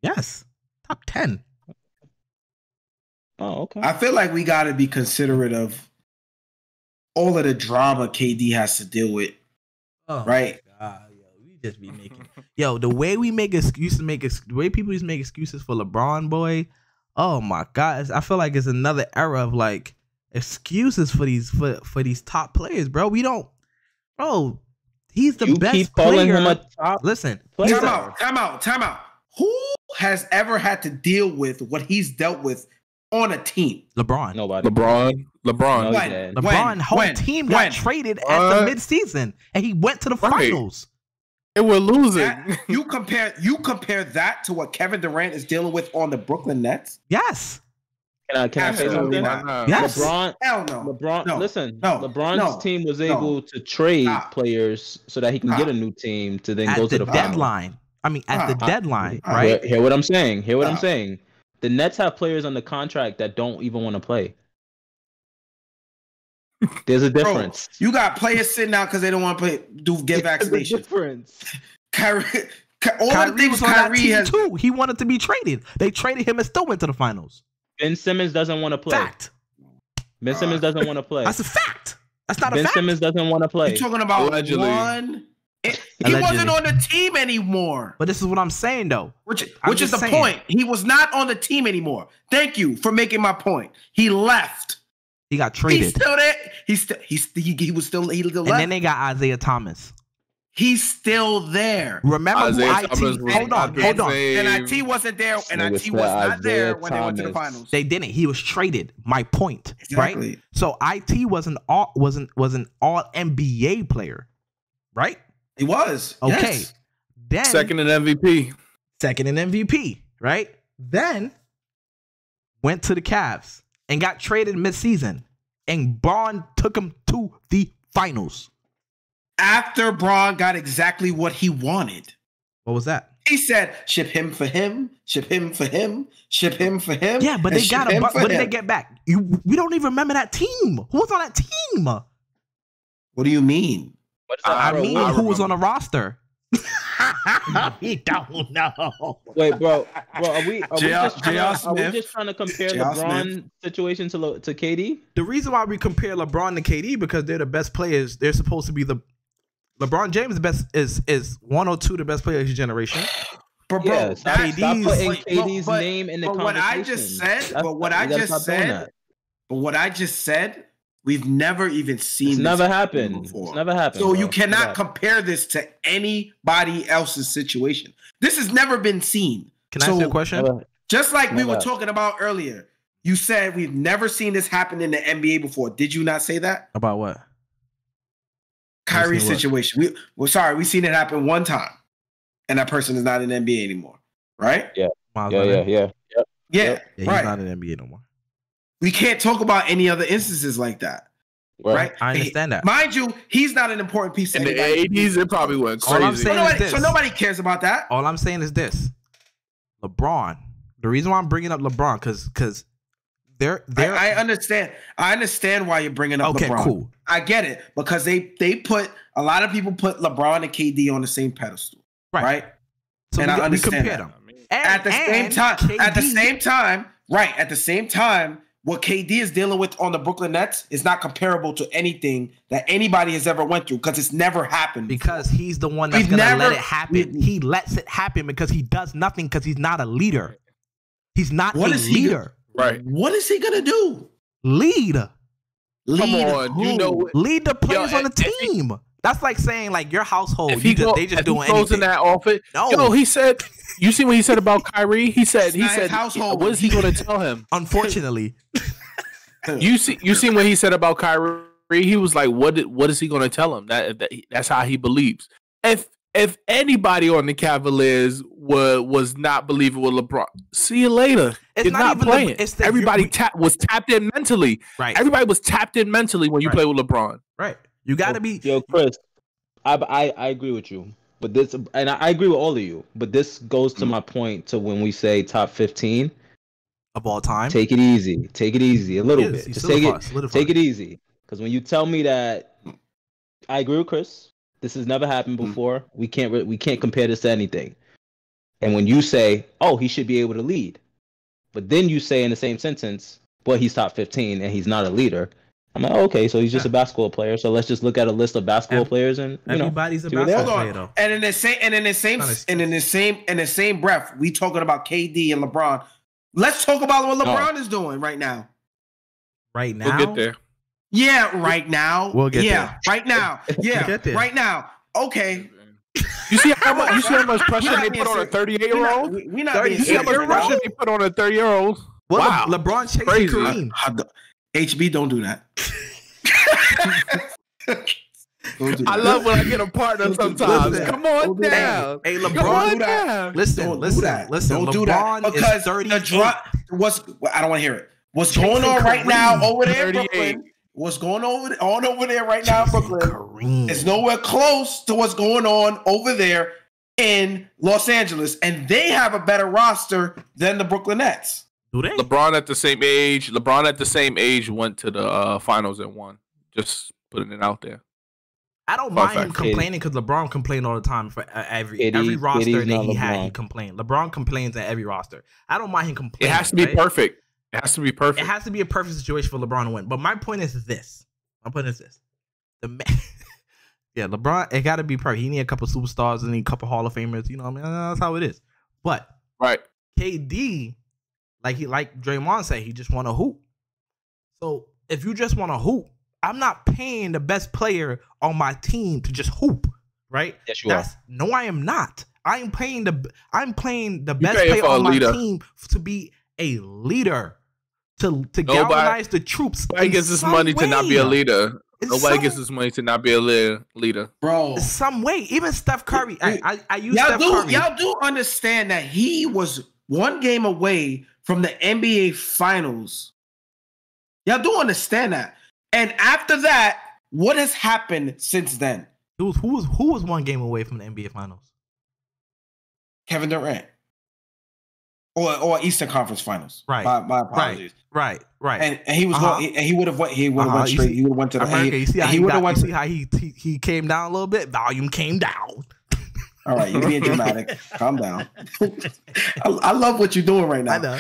Yes. Top 10. Oh, okay. I feel like we got to be considerate of all of the drama KD has to deal with. Oh, right? We just be making the way we make excuses, the way people just make excuses for LeBron, boy. Oh my God. I feel like it's another era of like excuses for these top players, bro. Bro, he's the best keep calling player. Him a top Listen, player. Time out. Who has ever had to deal with what he's dealt with on a team? LeBron. Nobody. LeBron. LeBron whole team got traded at the midseason, and he went to the finals. And we're losing. You compare that to what Kevin Durant is dealing with on the Brooklyn Nets? Yes. Can I say something? Yes. Hell no. LeBron's team was able to trade players so that he can get a new team to then go to the deadline. At the deadline, right? right? Hear what I'm saying. I'm saying. The Nets have players under contract that don't even want to play. There's a difference. Bro, you got players sitting out because they don't want to play. Get vaccination. Difference. Kyrie was on that team too. He wanted to be traded. They traded him and still went to the finals. Ben Simmons doesn't want to play. Fact. Ben Simmons doesn't want to play. That's a fact. That's not a fact. Ben Simmons doesn't want to play. You're talking about allegedly. He wasn't on the team anymore. But this is what I'm saying, though. Which is the point. He was not on the team anymore. Thank you for making my point. He left. He got traded. He's still there. He left. And then they got Isaiah Thomas. He's still there. Remember who Hold on. And IT wasn't there. And IT was not there when they went to the finals. They didn't. He was traded. My point, exactly. Right? So IT was an all NBA player, right? He was. Okay. Yes. Then second in MVP, right? Then went to the Cavs and got traded midseason, and Braun took him to the finals. After Braun got exactly what he wanted. What was that? He said, ship him for him, ship him for him, ship him for him. Yeah, but they got what did they get back? We don't even remember that team. Who was on that team? What do you mean? I mean, who was on the roster? We don't know. Wait, bro, are we just trying to compare LeBron situation to KD? The reason why we compare LeBron to KD because they're the best players. They're supposed to be LeBron James is 102 the best player of his generation. But bro, stop putting KD's name in the conversation. What I just said, we've never even seen. It's never happened. Before. It's never happened. So you cannot compare this to anybody else's situation. This has never been seen. Can I ask you a question? Just like we were talking about earlier, you said we've never seen this happen in the NBA before. Did you not say that? About what? Kyrie's situation. We've seen it happen one time, and that person is not in the NBA anymore, right? Yeah. Yeah. He's not in the NBA no more. We can't talk about any other instances like that. Right? I understand that. Mind you, he's not an important piece. In the 80s, it probably went crazy. So nobody cares about that. All I'm saying is this. LeBron. The reason why I'm bringing up LeBron, because I understand. I understand why you're bringing up LeBron. Okay, cool. I get it because they put a lot of people put LeBron and KD on the same pedestal, right? So and I understand that. Them. At the same time, what KD is dealing with on the Brooklyn Nets is not comparable to anything that anybody has ever went through because it's never happened. Because he's the one that's going to let it happen. He lets it happen because he does nothing because he's not a leader. He's not a leader. Right. What is he going to do? Lead. Come on. You know, lead the players on the team. That's like saying like your household. They just doing anything. That off it. No. Yo, he said. You see what he said about Kyrie? He said. Household. What is he going to tell him? Unfortunately, you see what he said about Kyrie. He was like, "What is he going to tell him? That's how he believes." If anybody on the Cavaliers was not believing with LeBron, see you later. It's not playing. Everybody was tapped in mentally. Right. Everybody was tapped in mentally when you play with LeBron. Right. You got to be. Yo, Chris, I agree with you. But this, and I agree with all of you. But this goes to my point to when we say top 15 of all time. Take it easy. Take it easy a little bit. Just take it easy. Because when you tell me that, I agree with Chris. This has never happened before. We can't compare this to anything. And when you say, "Oh, he should be able to lead," but then you say in the same sentence, "But he's top 15 and he's not a leader." I'm like, okay, so he's just a basketball player. So let's just look at a list of basketball players and everybody's a basketball player though. And in the same breath, we talking about KD and LeBron. Let's talk about what LeBron is doing right now. Right now, we'll get there. Yeah, right now. We'll get there. Right now. Yeah, right now. Okay. You see how much pressure they put on a 38-year-old? You see how much pressure they put on a 30-year-old? Wow, LeBron chasing Kareem. HB, don't do that. I love when I get a partner sometimes. Come on down. Hey, LeBron, listen. Don't do that. Because I don't want to hear it. What's going on right now over there in Brooklyn? What's going on over there right now in Brooklyn is nowhere close to what's going on over there in Los Angeles. And they have a better roster than the Brooklyn Nets. Do they? LeBron at the same age went to the finals and won. Just putting it out there. I don't mind him complaining because LeBron complained all the time for every roster that he had. He complained. LeBron complains at every roster. I don't mind him complaining. It has to be perfect. It has to be perfect. It has to be a perfect situation for LeBron to win. But my point is this. LeBron, it got to be perfect. He need a couple superstars and a couple Hall of Famers. You know what I mean? That's how it is. But right, KD, like Draymond said, he just want to hoop. So if you just want to hoop, I'm not paying the best player on my team to just hoop, right? Yes, you are. No, I am not. I'm playing the best player on my team to be a leader, to galvanize the troops. Nobody gets this money to not be a leader. Nobody gets this money to not be a leader. Bro. Some way. Even Steph Curry. I use Steph Curry. Y'all do understand that he was one game away from the NBA Finals. Y'all do understand that. And after that, what has happened since then? Who was one game away from the NBA Finals? Kevin Durant. Or Eastern Conference Finals. Right. My apologies. Right. And he was he would have went straight. He would have went to the America. You see how he came down a little bit? Volume came down. All right, you're being dramatic. Calm down. I love what you're doing right now. I know.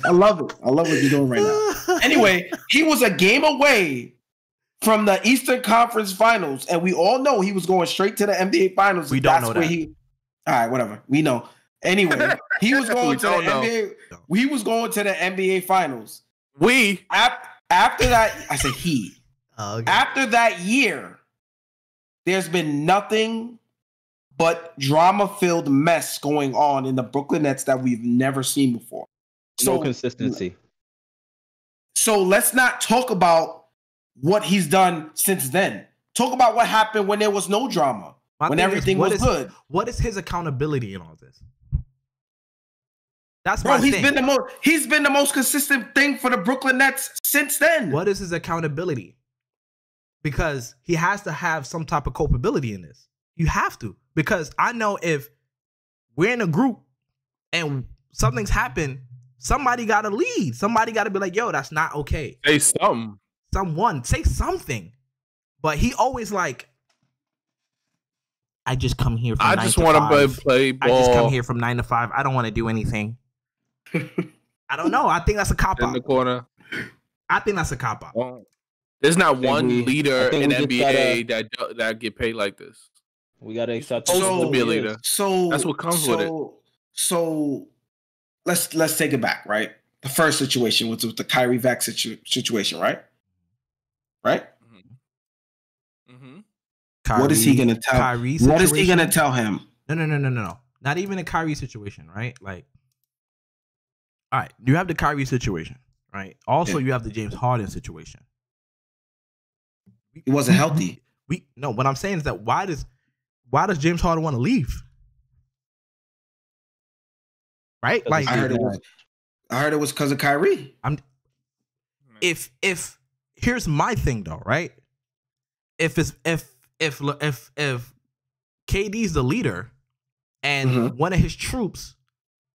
I love it. I love what you're doing right now. Anyway, he was a game away from the Eastern Conference Finals, and we all know he was going straight to the NBA Finals. We don't know that. All right, whatever. We know. Anyway, he was going to the NBA. He was going to the NBA Finals. After that, I said he. Okay. After that year, there's been nothing but drama-filled mess going on in the Brooklyn Nets that we've never seen before. No consistency. So let's not talk about what he's done since then. Talk about what happened when there was no drama, when everything was good. What is his accountability in all this? That's my thing. He's been the most consistent thing for the Brooklyn Nets since then. What is his accountability? Because he has to have some type of culpability in this. You have to. Because I know if we're in a group and something's happened Somebody got to lead. Somebody got to be like, yo, that's not okay. Say something. Someone say something. But he always like, I just come here from 9 to 5. I just want to play ball. I just come here from 9 to 5. I don't want to do anything. I don't know. I think that's a cop out. In the corner. I think that's a cop out. Well, there's not one leader in NBA that get paid like this. We gotta accept to be a leader. So that's what comes with it. So let's take it back, right? The first situation was with the Kyrie Vac situation, right? Right? Mm-hmm. Kyrie, what is he gonna tell? Kyrie what is he gonna tell him? No. Not even a Kyrie situation, right? Like, all right, you have the Kyrie situation, right? Also, you have the James Harden situation. He wasn't healthy. No, what I'm saying is that why does James Harden want to leave? Right? Like I heard it was because of Kyrie. If here's my thing though, right? If KD's the leader and one of his troops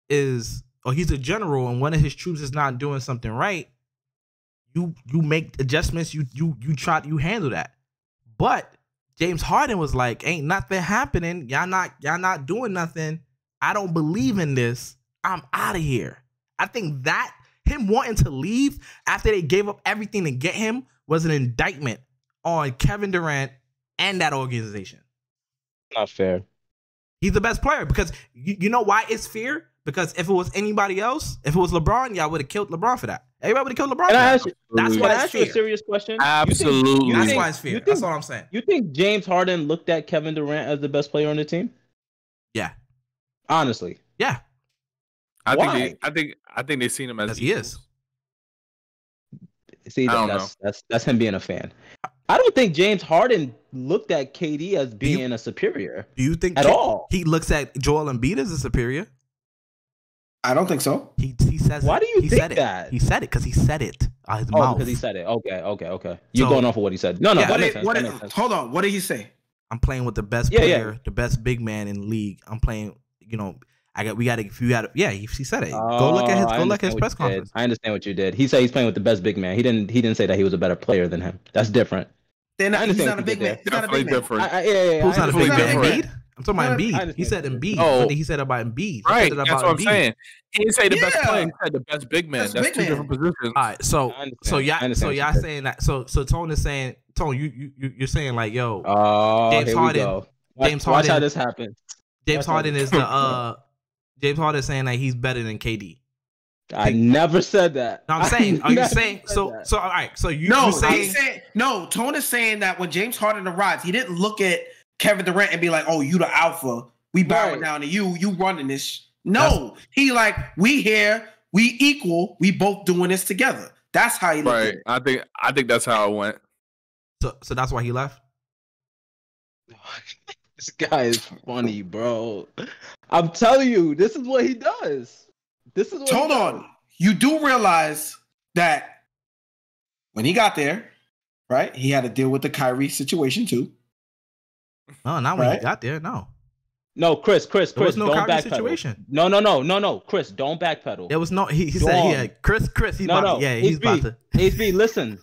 he's a general and one of his troops is not doing something right, you make adjustments, you handle that. But James Harden was like, ain't nothing happening. Y'all not doing nothing. I don't believe in this. I'm out of here. I think that him wanting to leave after they gave up everything to get him was an indictment on Kevin Durant and that organization. Not fair. He's the best player because you know why it's fair? Because if it was anybody else, if it was LeBron, y'all would have killed LeBron for that. Everybody would have killed LeBron for that. That's why it's fair. A serious question? Absolutely. That's why it's fair. That's all I'm saying. You think James Harden looked at Kevin Durant as the best player on the team? Yeah. Honestly. Yeah. I think they've seen him as he is. See, that's him being a fan. I don't think James Harden looked at KD as being a superior. Do you think at all? He looks at Joel Embiid as a superior? I don't think so. He says. Why do you think that? He said it because he said it out his mouth. Because he said it. Okay. You're going off of what he said. No. That makes sense. Hold on. What did he say? I'm playing with the best player, the best big man in the league. I'm playing. You know, he said it. Go look at his press conference. I understand what you did. He said he's playing with the best big man. He didn't say that he was a better player than him. That's different. He's not a big man. He's not a big man. Who's not a big man? Embiid? I'm talking about Embiid. He said Embiid. What did he said about Embiid? Right. That's what I'm saying. He didn't say the best player. He said the best big man. That's two different positions. All right. So y'all saying that. So Tone is saying, you're saying like, yo, James Harden. Watch how this happens. James Harden is James Harden is saying that he's better than KD. I never said that. No, I'm saying. Are you saying so? All right. So you're saying no. Tone is saying that when James Harden arrived, he didn't look at Kevin Durant and be like, "Oh, you the alpha. We bowing down to you. You running this." No, he like, we here. We equal. We both doing this together. That's how he looked at it. I think that's how it went. So that's why he left. This guy is funny, bro. I'm telling you, this is what he does. Hold on. You do realize that when he got there, right? He had to deal with the Kyrie situation too. No, not when he got there. No, Chris. There was no don't Kyrie backpedal. Situation. No, Chris, don't backpedal. There was no. He said, Chris. He's about to. HB, listen.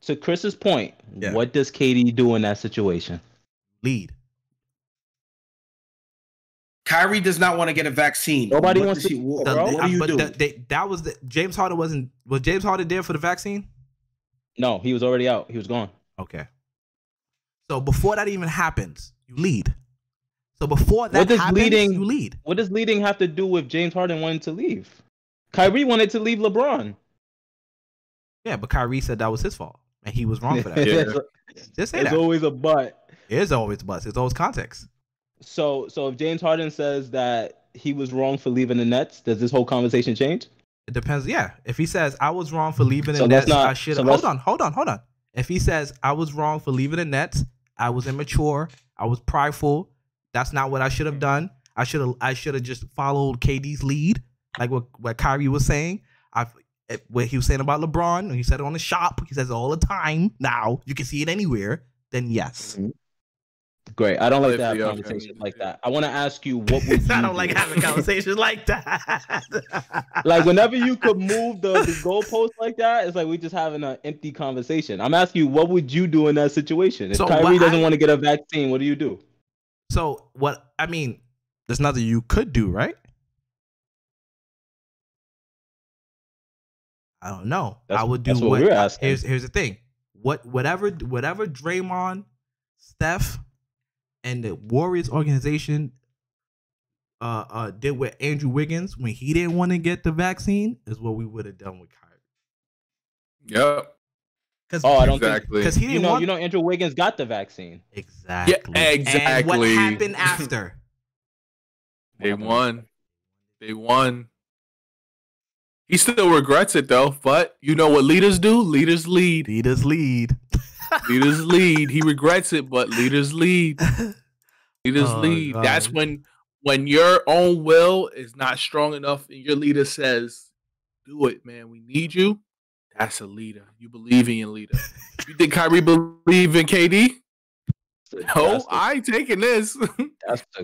To Chris's point, what does KD do in that situation? Lead. Kyrie does not want to get a vaccine. Nobody wants to. What do you do? That was James Harden wasn't. Was James Harden there for the vaccine? No, he was already out. He was gone. Okay. So before that even happens, you lead. So before that you lead. What does leading have to do with James Harden wanting to leave? Kyrie wanted to leave LeBron. Yeah, but Kyrie said that was his fault, and he was wrong for that. Just say There's always a but. There's always buts. There's always context. So if James Harden says that he was wrong for leaving the Nets, does this whole conversation change? It depends. Yeah. If he says I was wrong for leaving the Nets, I should have. Hold on. If he says I was wrong for leaving the Nets, I was immature, I was prideful. That's not what I should have done. I should have just followed KD's lead, like what Kyrie was saying. What he was saying about LeBron, he said it on the shop. He says it all the time. Now you can see it anywhere. Then yes. Great. I don't like to have conversations like that. I want to ask you, what would you I don't like having conversations like that. Like, whenever you could move the goalpost like that, it's like we just having an empty conversation. I'm asking you, what would you do in that situation? If Kyrie doesn't want to get a vaccine, what do you do? So what? I mean, there's nothing you could do, right? I don't know. I would do what we're asking. Here's the thing. Whatever Draymond, Steph, and the Warriors organization did with Andrew Wiggins when he didn't want to get the vaccine is what we would have done with Kyrie. Yep. I don't think because he didn't you know Andrew Wiggins got the vaccine. Exactly. Yeah, exactly. And what happened after? They won. He still regrets it though, but you know what leaders do? Leaders lead. Leaders lead. Leaders lead. He regrets it, but leaders lead. Leaders lead. God. That's when your own will is not strong enough and your leader says, do it, man. We need you. That's a leader. You believe in your leader. You think Kyrie believe in KD? No, I ain't taking this.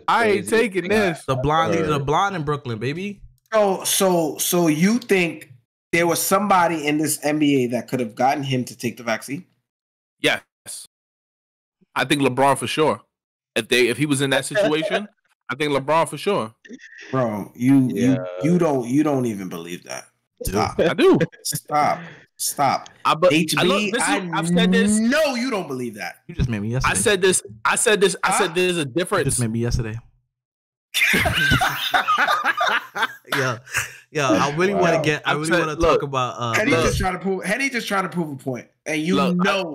I ain't taking this. The blonde leader, the blonde in Brooklyn, baby. So you think there was somebody in this NBA that could have gotten him to take the vaccine? Yes. I think LeBron for sure. If he was in that situation, I think LeBron for sure. Bro, you don't even believe that. Stop. I do. Stop. HB, I've said this. No, you don't believe that. You just made me yesterday. I said there's a difference. You just made me yesterday. Yo, I really want to talk about. Henny just trying to prove a point, and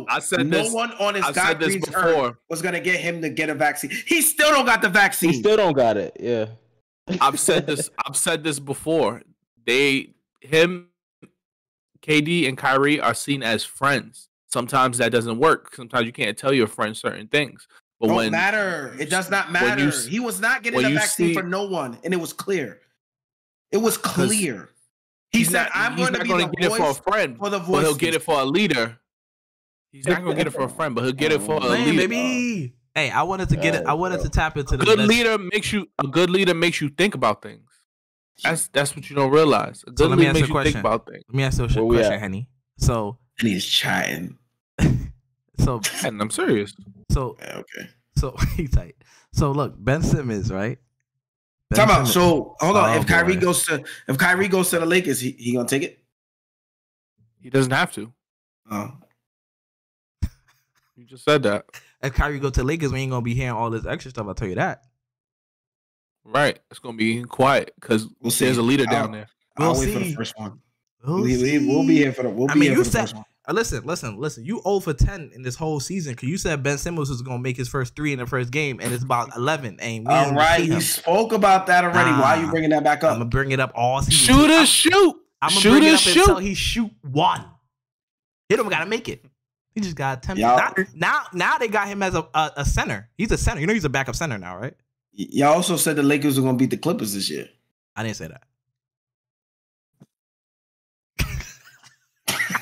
I said no one on his God breathed earth was gonna get him to get a vaccine. He still don't got the vaccine. He still don't got it. Yeah, I've said this before. Him, KD, and Kyrie are seen as friends. Sometimes that doesn't work. Sometimes you can't tell your friend certain things. But Don't matter. It does not matter. He was not getting a vaccine for no one, and it was clear. It was clear. He said, "I'm going to be the voice for a friend, but he'll get it for a leader. He's not going to get it for a friend, but he'll get it for a leader." Baby. Hey, I wanted to get it. I wanted to tap into a good leader makes you think about things. That's what you don't realize. A good leader makes you think about things. Let me ask you a question, Henny. So he's chatting. And I'm serious. So okay. So he's tight. So look, Ben Simmons, right? Talk about. So hold on. If Kyrie goes to the Lakers, he gonna take it? He doesn't have to. Oh. You just said that. If Kyrie go to the Lakers, we ain't gonna be hearing all this extra stuff. I'll tell you that. Right. It's gonna be quiet because there's a leader down there. I'll wait for the first one. We'll be here for the first one. Listen. You 0 for 10 in this whole season because you said Ben Simmons was going to make his first 3 in the first game, and it's about 11. And all right, you spoke about that already. Why are you bringing that back up? I'm going to bring it up all season. Shoot. I'm going to bring it up until he shoot 1. He don't got to make it. He just got 10. Now they got him as a center. He's a center. You know he's a backup center now, right? Y'all also said the Lakers are going to beat the Clippers this year. I didn't say that.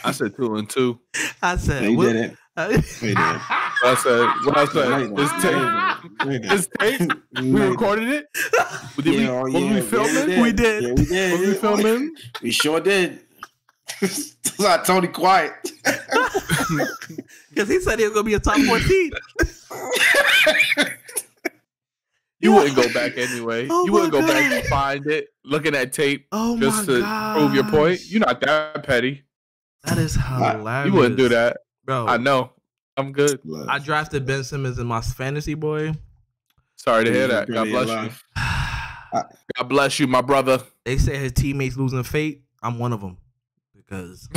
I said 2-2. I said he didn't. What I said. This tape. We recorded it. Was we filming? We did. Yeah, we did. Was we filming? We sure did. That's why Tony quiet. Because he said he was gonna be a top 14. You wouldn't go back anyway. You wouldn't go back and find it, looking at tape just to prove your point. You're not that petty. That is hilarious. You wouldn't do that, bro. I know. I'm good. I drafted Ben Simmons in my fantasy, boy. Sorry to hear that. God bless you. God bless you, my brother. They say his teammates losing fate. I'm one of them because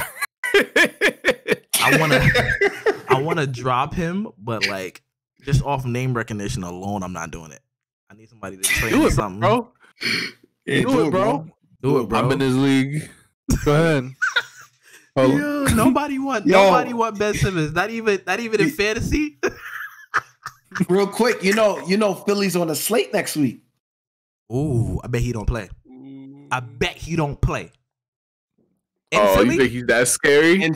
I want to drop him, but like just off name recognition alone, I'm not doing it. I need somebody to train me something, bro. Do it, bro. Do it, bro. I'm in this league. Go ahead. Yo, nobody want Ben Simmons. Not even in fantasy. Real quick, you know, Philly's on the slate next week. Ooh, I bet he don't play. Philly? You think he's that scary? In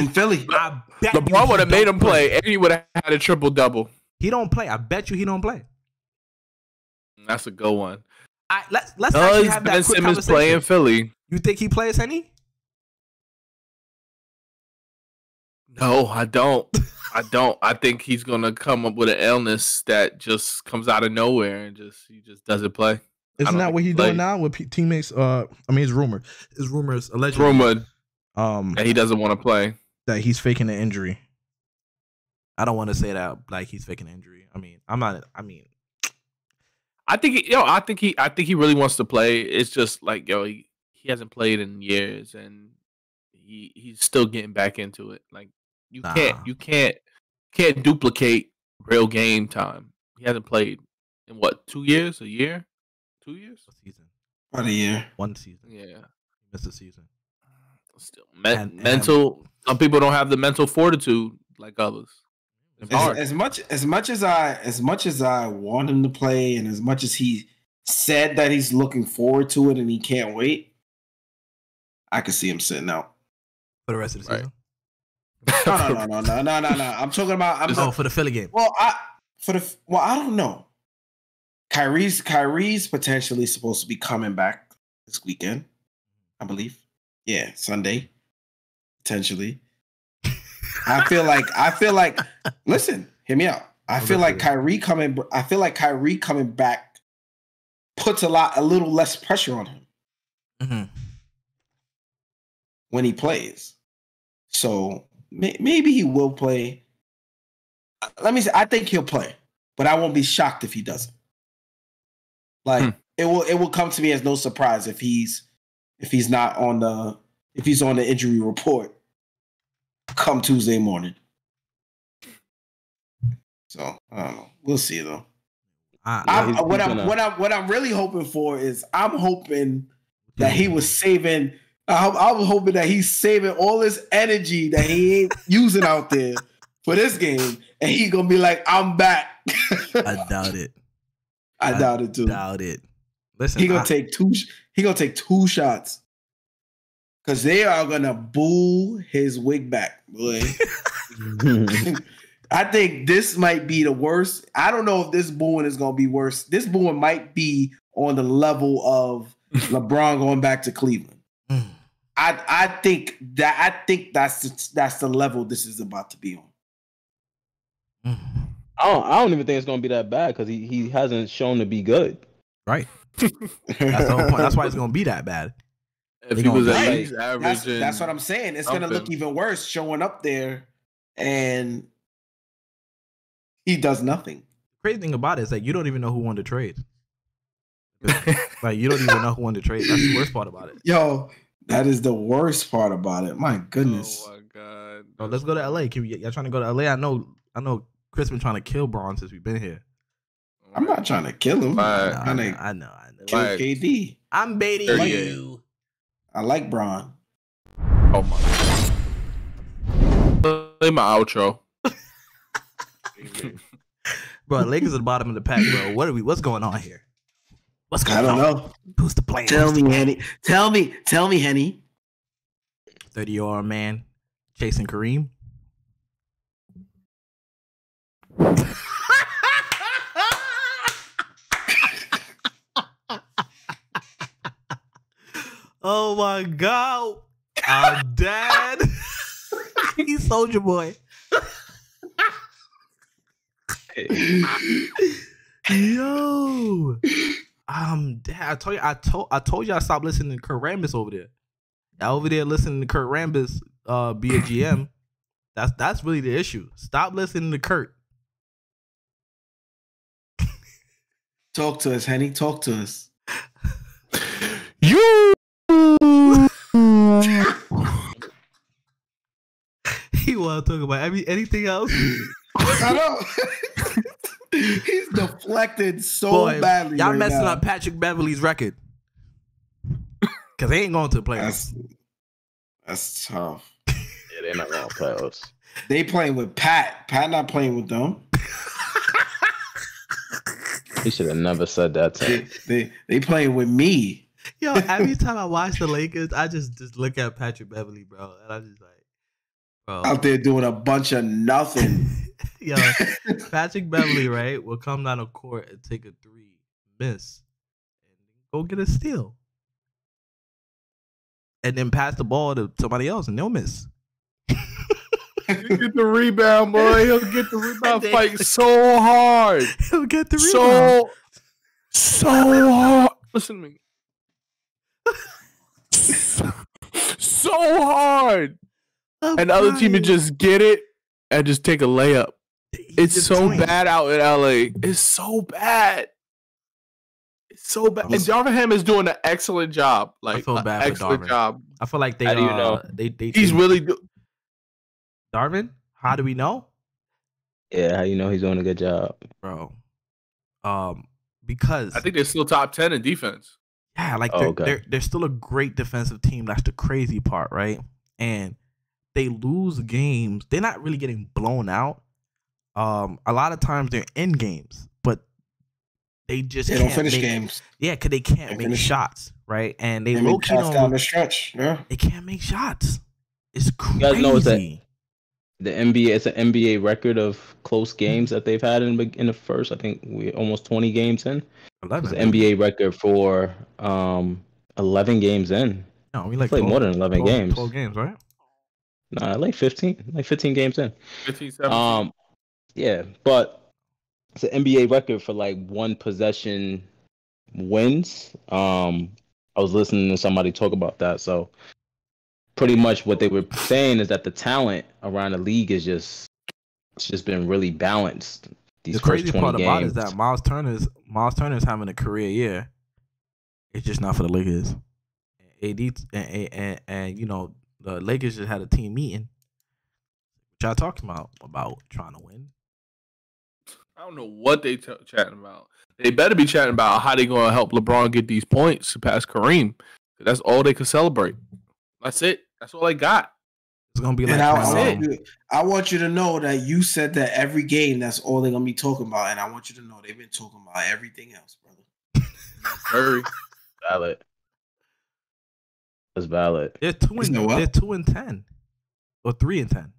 Philly, LeBron would have made him play, and he would have had a triple double. He don't play. I bet you he don't play. That's a good one. Let's actually have that Ben quick Simmons conversation. play in Philly? You think he plays, Henny? No, I don't. I think he's gonna come up with an illness that just comes out of nowhere and he just doesn't play. Isn't that what he's doing now with teammates? It's rumored. It's rumors allegedly. Rumored. That he doesn't want to play. That he's faking an injury. I don't want to say that like he's faking an injury. I think he really wants to play. It's just like he hasn't played in years and he's still getting back into it. Like you can't duplicate real game time. He hasn't played in what, 2 years? A year? 2 years? A season. About a year. 1 season. Yeah. He missed a season. Still mental. Some people don't have the mental fortitude like others. As much as I want him to play, and as much as he said that he's looking forward to it and he can't wait, I could see him sitting out for the rest of the season. No. I'm talking about. For the Philly game. Well, I don't know. Kyrie's potentially supposed to be coming back this weekend, I believe. Yeah, Sunday, potentially. I feel like. Listen, hear me out. I feel like Kyrie coming back puts a little less pressure on him when he plays. So maybe he will play. Let me say, I think he'll play, but I won't be shocked if he doesn't. Like it will come to me as no surprise if he's on the injury report come Tuesday morning. So I don't know. We'll see though. What I'm really hoping for is I'm hoping that he was saving. I'm hoping that he's saving all this energy that he ain't using out there for this game, and he's gonna be like, "I'm back." I doubt it. I doubt it too. Doubt it. Listen, he gonna take two shots because they are gonna boo his wig back, boy. I think this might be the worst. I don't know if this booing is gonna be worse. This booing might be on the level of LeBron going back to Cleveland. I think that's the level this is about to be on. I don't even think it's gonna be that bad because he hasn't shown to be good. Right. That's the whole point. That's why it's gonna be that bad. If he was at least average, that's what I'm saying. It's gonna look even worse showing up there, and he does nothing. The crazy thing about it is that you don't even know who won the trade. Like you don't even know who won the trade. That's the worst part about it. Yo, that is the worst part about it. My goodness. Oh my god. Oh, let's go to LA. Y'all trying to go to LA? I know Chris been trying to kill Braun since we've been here. I'm not trying to kill him. I know. Kill KD. I'm baiting you. I like Braun. Oh my. Play my outro. Bro, Lakers at the bottom of the pack, bro. What's going on here? What's going on? I don't know. Who's the player? Tell me, Henny. Tell me, Henny. 30-year-old man chasing Kareem. Oh my God. Our dad. He's Soldier Boy. Yo. Dad, I told you I stopped listening to Kurt Rambis over there. Y'all over there listening to Kurt Rambis be a GM. That's really the issue. Stop listening to Kurt. Talk to us, Henny. Talk to us. You. He want to talk about anything else. I know. He's deflected so badly. Y'all messing up Patrick Beverley's record because they ain't going to the playoffs. That's tough. Yeah, they're not going to playoffs. They playing with Pat. Pat not playing with them. He should have never said that to him. They playing with me. Yo, every time I watch the Lakers, I just look at Patrick Beverley, bro, and I'm just like, bro, out there doing a bunch of nothing. Yo, Patrick Beverly, right, will come down the court and take a 3, miss, and go get a steal. And then pass the ball to somebody else and they'll miss. He'll get the rebound, boy. He'll get the rebound fight so hard. He'll get the rebound. So hard. Listen to me. So hard. And the other team would just get it and just take a layup. It's so bad out in LA. It's so bad. It's so bad. And Darvingham is doing an excellent job. Like, I feel bad for Darvin. I feel like they. How do you know? He's really good. Darvin? How do we know? Yeah, how you know he's doing a good job, bro? Because I think they're still top 10 in defense. Yeah, like they're still a great defensive team. That's the crazy part, right? And they lose games. They're not really getting blown out. A lot of times they're in games, but they don't finish games. Yeah, because they can't make shots, right? And they low-key down the stretch. Yeah, they can't make shots. It's crazy. You guys know the NBA. It's an NBA record of close games that they've had in the first. I think we're almost 20 games in. 11. It's an NBA record for 11 games in. No, we like played more than 11 games. 12 games, right? Nah, like 15. Like 15 games in. 15, 17. Yeah, but it's an NBA record for like one possession wins. I was listening to somebody talk about that. So pretty much what they were saying is that the talent around the league is just been really balanced. The crazy part about it is that Miles Turner's having a career year. It's just not for the Lakers. AD and you know the Lakers just had a team meeting. What y'all talking about trying to win? I don't know what they chatting about. They better be chatting about how they going to help LeBron get these points to pass Kareem. That's all they can celebrate. That's it. That's all they got. It's gonna be like I want you to know that you said that every game that's all they're gonna be talking about, and I want you to know they've been talking about everything else, brother. Very valid. That's valid. They're 2-10 or 3-10,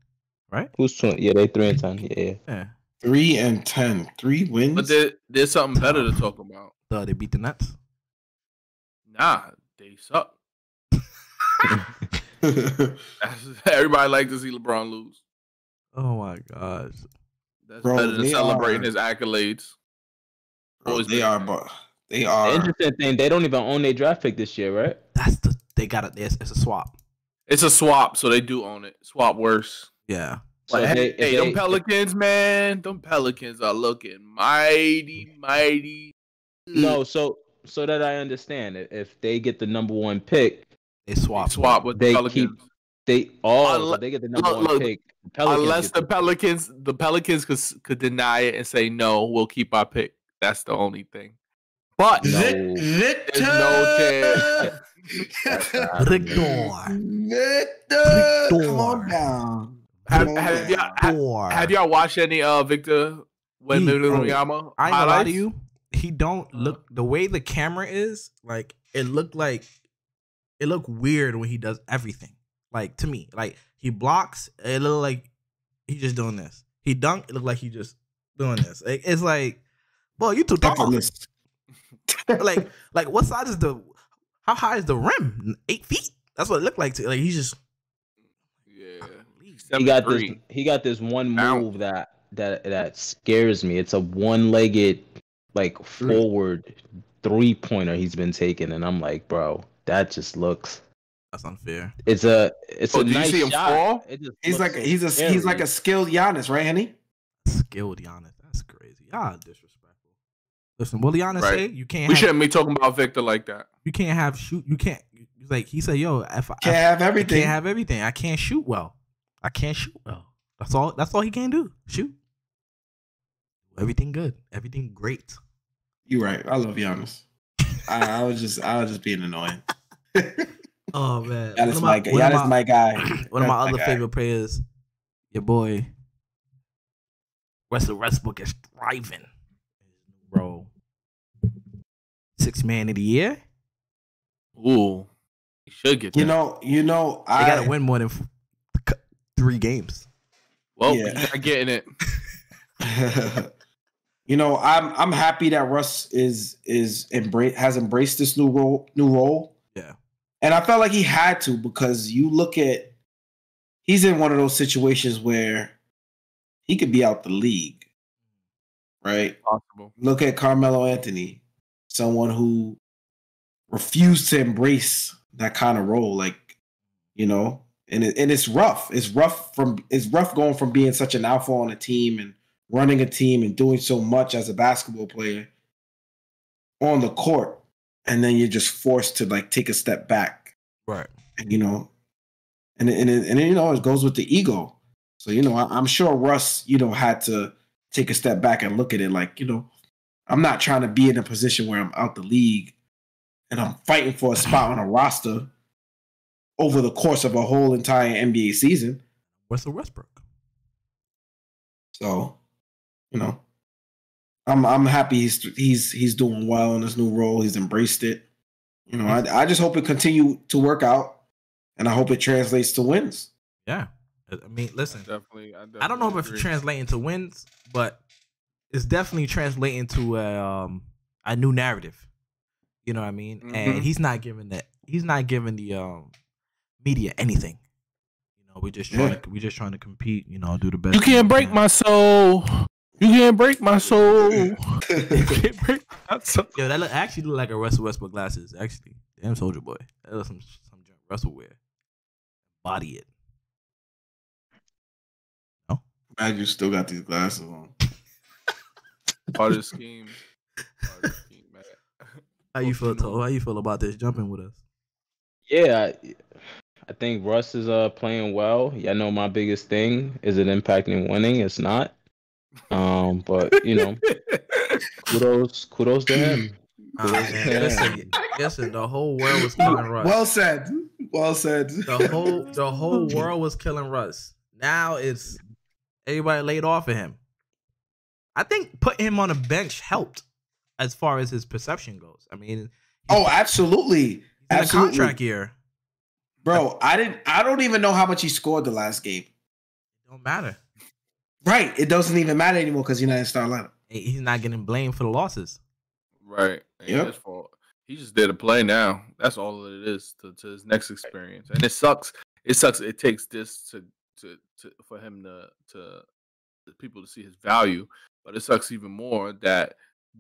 right? Who's 2? Yeah, they 3-10. Yeah. 3-10, 3 wins. But there's something better to talk about. They beat the Nets. Nah, they suck. Everybody like to see LeBron lose. Oh my gosh, that's better than celebrating his accolades. Bro, they are. The interesting thing, they don't even own their draft pick this year, right? They got it. It's a swap. It's a swap, so they do own it. Swap worse. Yeah. So them Pelicans, man, them Pelicans are looking mighty. No, so that I understand it, if they get the number 1 pick. They swap with the Pelicans. They get the number 1 pick. Unless the Pelicans could deny it and say no, we'll keep our pick. That's the only thing. But there's no chance. Victor, come on down. Have y'all watched any Victor Wembanyama? I ain't gonna lie to you. He don't look the way the camera is. Like it looked weird when he does everything. Like to me, like he blocks, it look like he just doing this. He dunk, it look like he just doing this. Like, it's like, boy, you too tall. like what size is how high is the rim? 8 feet? That's what it looked like to like he's just he got this one move that scares me. It's a one-legged like forward 3-pointer he's been taking, and I'm like, bro, that just looks. That's unfair. It's a nice see him shot. Fall? He's like a skilled Giannis, right, Henny? Skilled Giannis. That's crazy. Disrespectful. Listen, what Giannis say? You can't. We shouldn't be talking about Victor like that. You can't have shoot. You can't. Like he said, yo, if can't have everything. I can't have everything. I can't shoot well. That's all he can do. Shoot. Everything good. Everything great. You're right. I love Giannis. I was just being annoying. Oh man, Giannis my guy. One of my other favorite players, your boy, Russell Westbrook is thriving, bro. 6th man of the year. Ooh, he should get. You know, they gotta win more than 3 games. Well, he's not getting it. You know, I'm happy that Russ has embraced this new role. Yeah. And I felt like he had to, because you look at, he's in one of those situations where he could be out the league. Right? Possible. Look at Carmelo Anthony, someone who refused to embrace that kind of role, like, you know, and it's rough. It's rough going from being such an alpha on a team and running a team and doing so much as a basketball player on the court, and then you're just forced to like take a step back, right? And you know, and you know, it goes with the ego. So you know, I'm sure Russ, you know, had to take a step back and look at it like, you know, I'm not trying to be in a position where I'm out the league and I'm fighting for a spot on a roster over the course of a whole entire NBA season. Russell Westbrook. So, you know, I'm happy he's doing well in his new role. He's embraced it. You know, I just hope it continue to work out, and I hope it translates to wins. Yeah. I mean, listen, I don't know if it's agree. translating to wins, but it's definitely translating to a new narrative. You know what I mean? Mm-hmm. And he's not giving the media anything. You know, we're just trying to compete. You know, do the best. You can't break my soul. You can't break my soul. You can't break my soul. Yo, that actually look like a Russell Westbrook glasses. Actually, damn, Soldier Boy. That was some junk Russell wear. Body it. Glad you still got these glasses on. Part of the scheme. Man. How you feel, Toe? How you feel about this jumping with us? Yeah, I think Russ is playing well. Yeah, I know my biggest thing is it impacting winning. It's not. But you know, kudos to him. Listen, the whole world was killing Russ. Well said. The whole world was killing Russ. Now it's everybody laid off of him. I think putting him on a bench helped as far as his perception goes. I mean, absolutely. He's in a contract year. Bro, I don't even know how much he scored the last game. It don't matter. Right. It doesn't even matter anymore because he's not in starting lineup. He's not getting blamed for the losses. Right. Yep. His fault. He just did a play now. That's all it is to his next experience. And it sucks. It takes this to for him to people to see his value. But it sucks even more that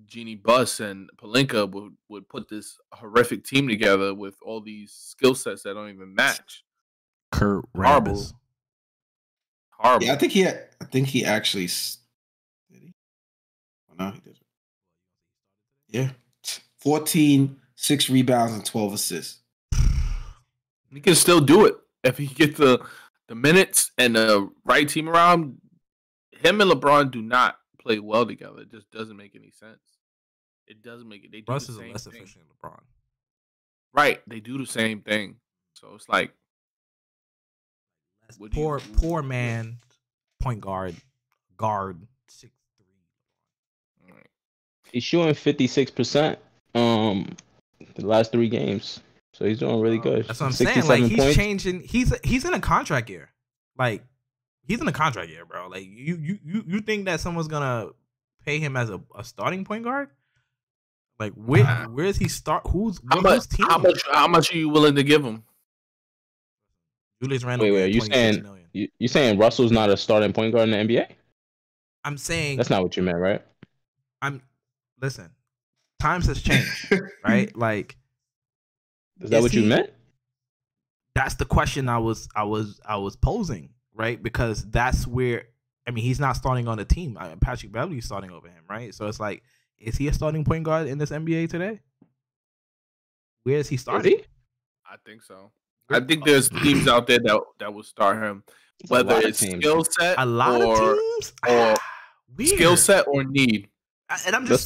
Jeannie Buss and Pelinka would put this horrific team together with all these skill sets that don't even match. Kurt Rambis. Horrible. Yeah, I think he actually did he? Oh, no, he didn't. Yeah. 14, 6 rebounds, and 12 assists. He can still do it if he gets the minutes and the right team around. Him and LeBron do not play well together. It just doesn't make any sense. It doesn't make it. They do Russ the is same less thing. efficient than LeBron. Right. They do the same thing. So it's like poor man, point guard 6'3". Right. He's shooting 56% the last 3 games. So he's doing really good. That's what I'm saying. Like he's changing. He's in a contract year. Like he's in a contract year, bro. Like you think that someone's gonna pay him as a starting point guard? Like where is he start? Whose team? How much are you willing to give him? Julius Randle. Wait, you saying Russell's not a starting point guard in the NBA? I'm saying that's not what you meant, right? Listen. Times has changed, right? Like, is that what you meant? That's the question I was posing, right? Because that's where he's not starting on the team. Patrick Beverly's starting over him, right? So it's like, is he a starting point guard in this NBA today? Where is he starting? Is he? I think so. I think there's teams out there that will start him, whether it's skill set, of teams, or skill set or need. And I'm just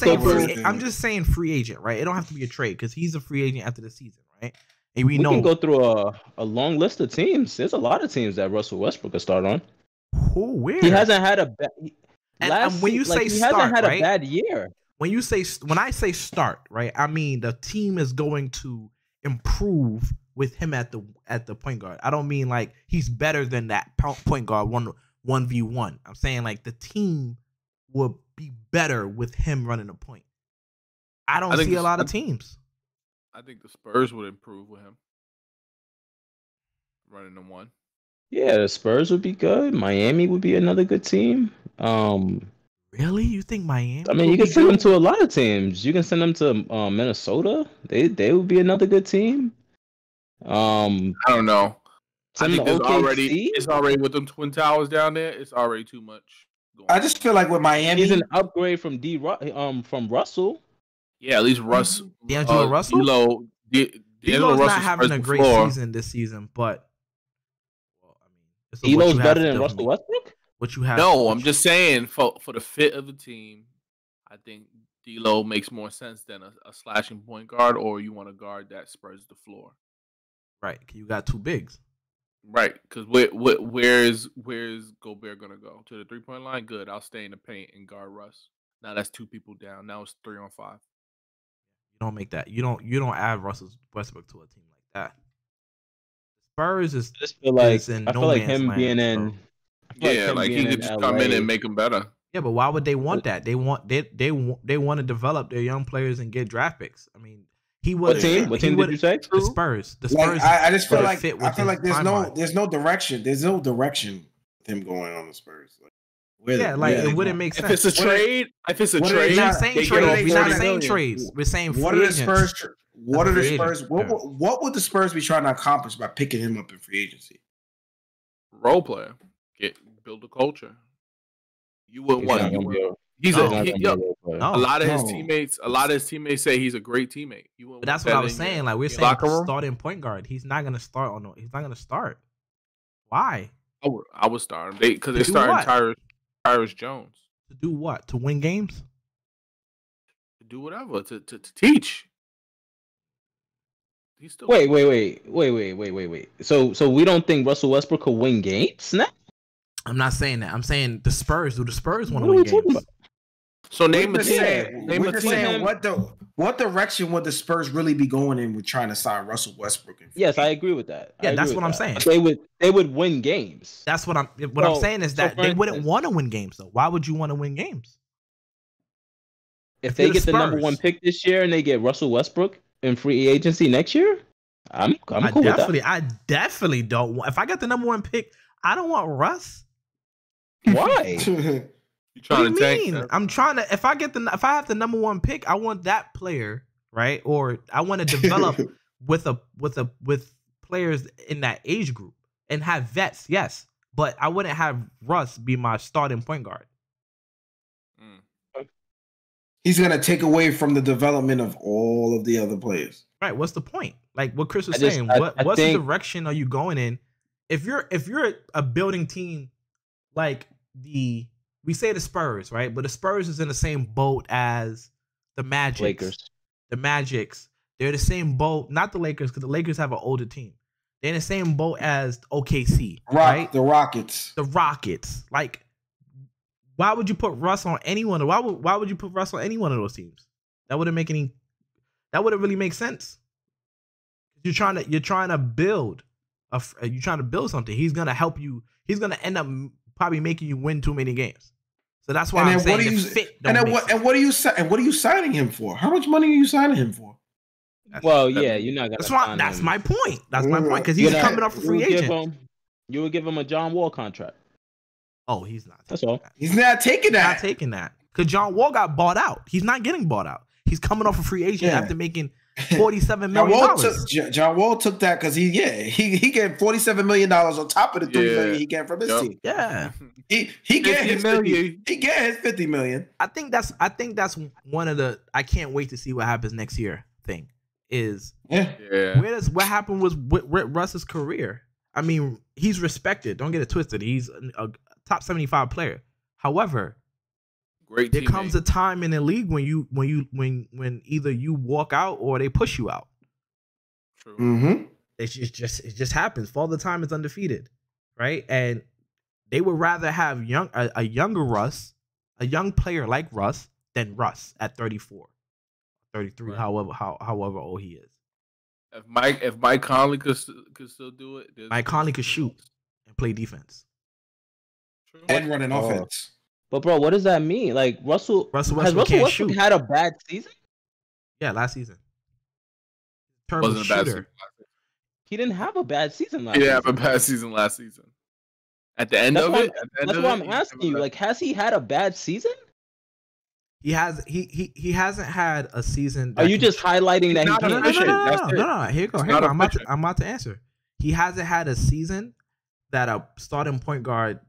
saying free agent, right? It don't have to be a trade because he's a free agent after the season, right? And we know can go through a long list of teams. There's a lot of teams that Russell Westbrook could start on. Where he hasn't had a bad. And when you say he start, hasn't had right? a bad year. When I say start, right? I mean the team is going to improve with him at the point guard. I don't mean like he's better than that point guard 1v1. I'm saying like the team would be better with him running the point. I don't see a lot of teams. I think the Spurs would improve with him running the one. Yeah, the Spurs would be good. Miami would be another good team. Really? You think Miami? I mean, you can send them to a lot of teams. You can send them to Minnesota. They would be another good team. I don't know. I think OKC. it's already with them Twin Towers down there. It's already too much. I just feel like with Miami, he's an upgrade from from Russell. Yeah, at least Russ. D'Angelo Russell. D'Angelo's not having a great season this season, but D'Lo's better than Russell Westbrook. What you have? No, I'm just saying for the fit of the team, I think D'Lo makes more sense than a slashing point guard, or you want a guard that spreads the floor. Right, you got two bigs. Right, because where's Gobert gonna go to the 3-point line? Good, I'll stay in the paint and guard Russ. Now that's two people down. Now it's 3-on-5. You don't make that. You don't add Russell Westbrook to a team like that. Spurs is. I feel like him being in. Yeah, like he could just come in and make them better. Yeah, but why would they want that? They want to develop their young players and get draft picks. I mean, he would. What team did you say? The Spurs. The Like, Spurs. I just feel like there's no direction. There's no direction with him going on the Spurs. It wouldn't make sense. If it's a trade, we're not saying trades. We're not saying trades. We're saying what are the Spurs? What are the Spurs? What would the Spurs be trying to accomplish by picking him up in free agency? Role player. Build a culture. You wouldn't want. A lot of his teammates say he's a great teammate. But that's what I was saying. Like we're saying, starting point guard. He's not gonna start he's not gonna start. Why? I would start him because they're starting Tyrus Jones. To do what? To win games? To do whatever. To teach. He's still wait. So we don't think Russell Westbrook could win games now? I'm not saying that. I'm saying the Spurs. Do the Spurs want to win games? So name a team. What direction would the Spurs really be going in with trying to sign Russell Westbrook? Yes, I agree with that. Yeah, that's what I'm saying. They would win games. That's what I'm saying is that they wouldn't want to win games though. Why would you want to win games? If they get the number 1 pick this year and they get Russell Westbrook in free agency next year, I'm cool with that. I definitely don't want. If I got the number 1 pick, I don't want Russ. Why? You trying to tank? I'm trying to. If I have the number 1 pick, I want that player, right? Or I want to develop with players in that age group and have vets. Yes, but I wouldn't have Russ be my starting point guard. He's gonna take away from the development of all of the other players. Right. What's the point? Like what Chris was saying. What's the direction are you going in? If you're a building team like we say the Spurs, right? But the Spurs is in the same boat as the Magic. Lakers. The Magics. They're the same boat, not the Lakers, because the Lakers have an older team. They're in the same boat as OKC, right? The Rockets. The Rockets. Like, why would you put Russ on anyone? Why would you put Russ on any one of those teams? That wouldn't really make sense. You're trying to build something. He's gonna help you. He's gonna end up probably making you win too many games. So that's why I'm saying the fit. What are you signing him for? How much money are you signing him for? You're not gonna. That's my point. That's my point because he's coming off a free agent. You would give him a John Wall contract. Oh, he's not. That's all. He's not taking that. He's not taking that because John Wall got bought out. He's not getting bought out. He's coming off a free agent after making $47 million. John Wall took that because he get $47 million on top of the $3 million he get from his team. Yeah, he get his $50 million. I think that's one of the I can't wait to see what happens next year thing. What happened was with Russ's career. I mean, he's respected. Don't get it twisted. He's a top 75 player. However, there comes a time in the league when either you walk out or they push you out. True. Mm-hmm. It just happens. For all the time, it's undefeated, right? And they would rather have a younger Russ, a young player like Russ, than Russ at 34, 33, right. however old he is. If Mike Conley could still do it, Mike Conley could shoot and play defense and run an offense. But bro, what does that mean? Like Russell Westbrook had a bad season? Yeah, last season. Wasn't a bad season. He didn't have a bad season last season. He didn't have a bad season last season. At the end of it? That's why I'm asking you. Like, has he had a bad season? He hasn't had a season. Are you just highlighting that? No. Here you go. I'm about to answer. He hasn't had a season that a starting point guard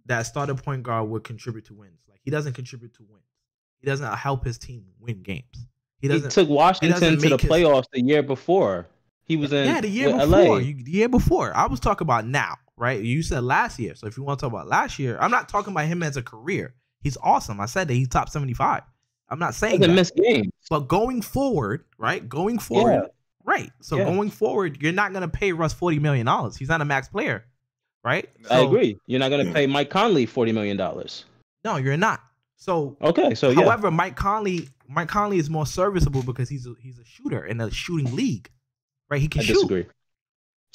would contribute to wins. Like, he doesn't contribute to wins. He doesn't help his team win games. He took Washington to the playoffs the year before. He was in the year before. LA. The year before. I was talking about now, right? You said last year. So if you want to talk about last year, I'm not talking about him as a career. He's awesome. I said that he's top 75. I'm not saying that. Miss games. But going forward, right? Going forward, right? So going forward, you're not gonna pay Russ $40 million. He's not a max player, right? I agree. You're not gonna pay Mike Conley $40 million. No, you're not. So however, Mike Conley is more serviceable because he's a shooter in a shooting league, right? He can shoot.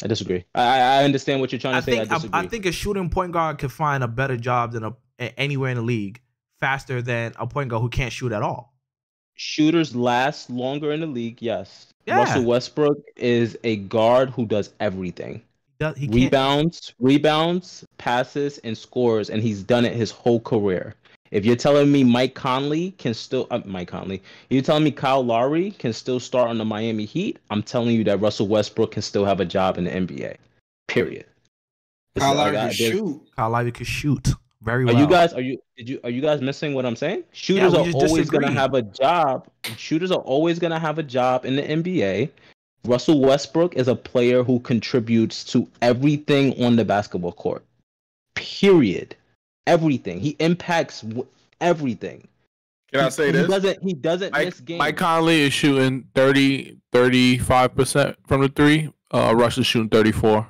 I disagree. I understand what you're trying to say. I think a shooting point guard could find a better job than anywhere in the league faster than a point guard who can't shoot at all. Shooters last longer in the league, yes. Yeah. Russell Westbrook is a guard who does everything. He rebounds, passes, and scores, and he's done it his whole career. If you're telling me Mike Conley can still you're telling me Kyle Lowry can still start on the Miami Heat, I'm telling you that Russell Westbrook can still have a job in the NBA. Period. Kyle Lowry can shoot. Kyle Lowry can shoot very well. Are you guys missing what I'm saying? Shooters are always gonna have a job. Shooters are always gonna have a job in the NBA. Russell Westbrook is a player who contributes to everything on the basketball court. Period. Everything. He impacts everything. Can I say this? He doesn't miss games. Mike Conley is shooting 35% from the three. Russ is shooting 34%.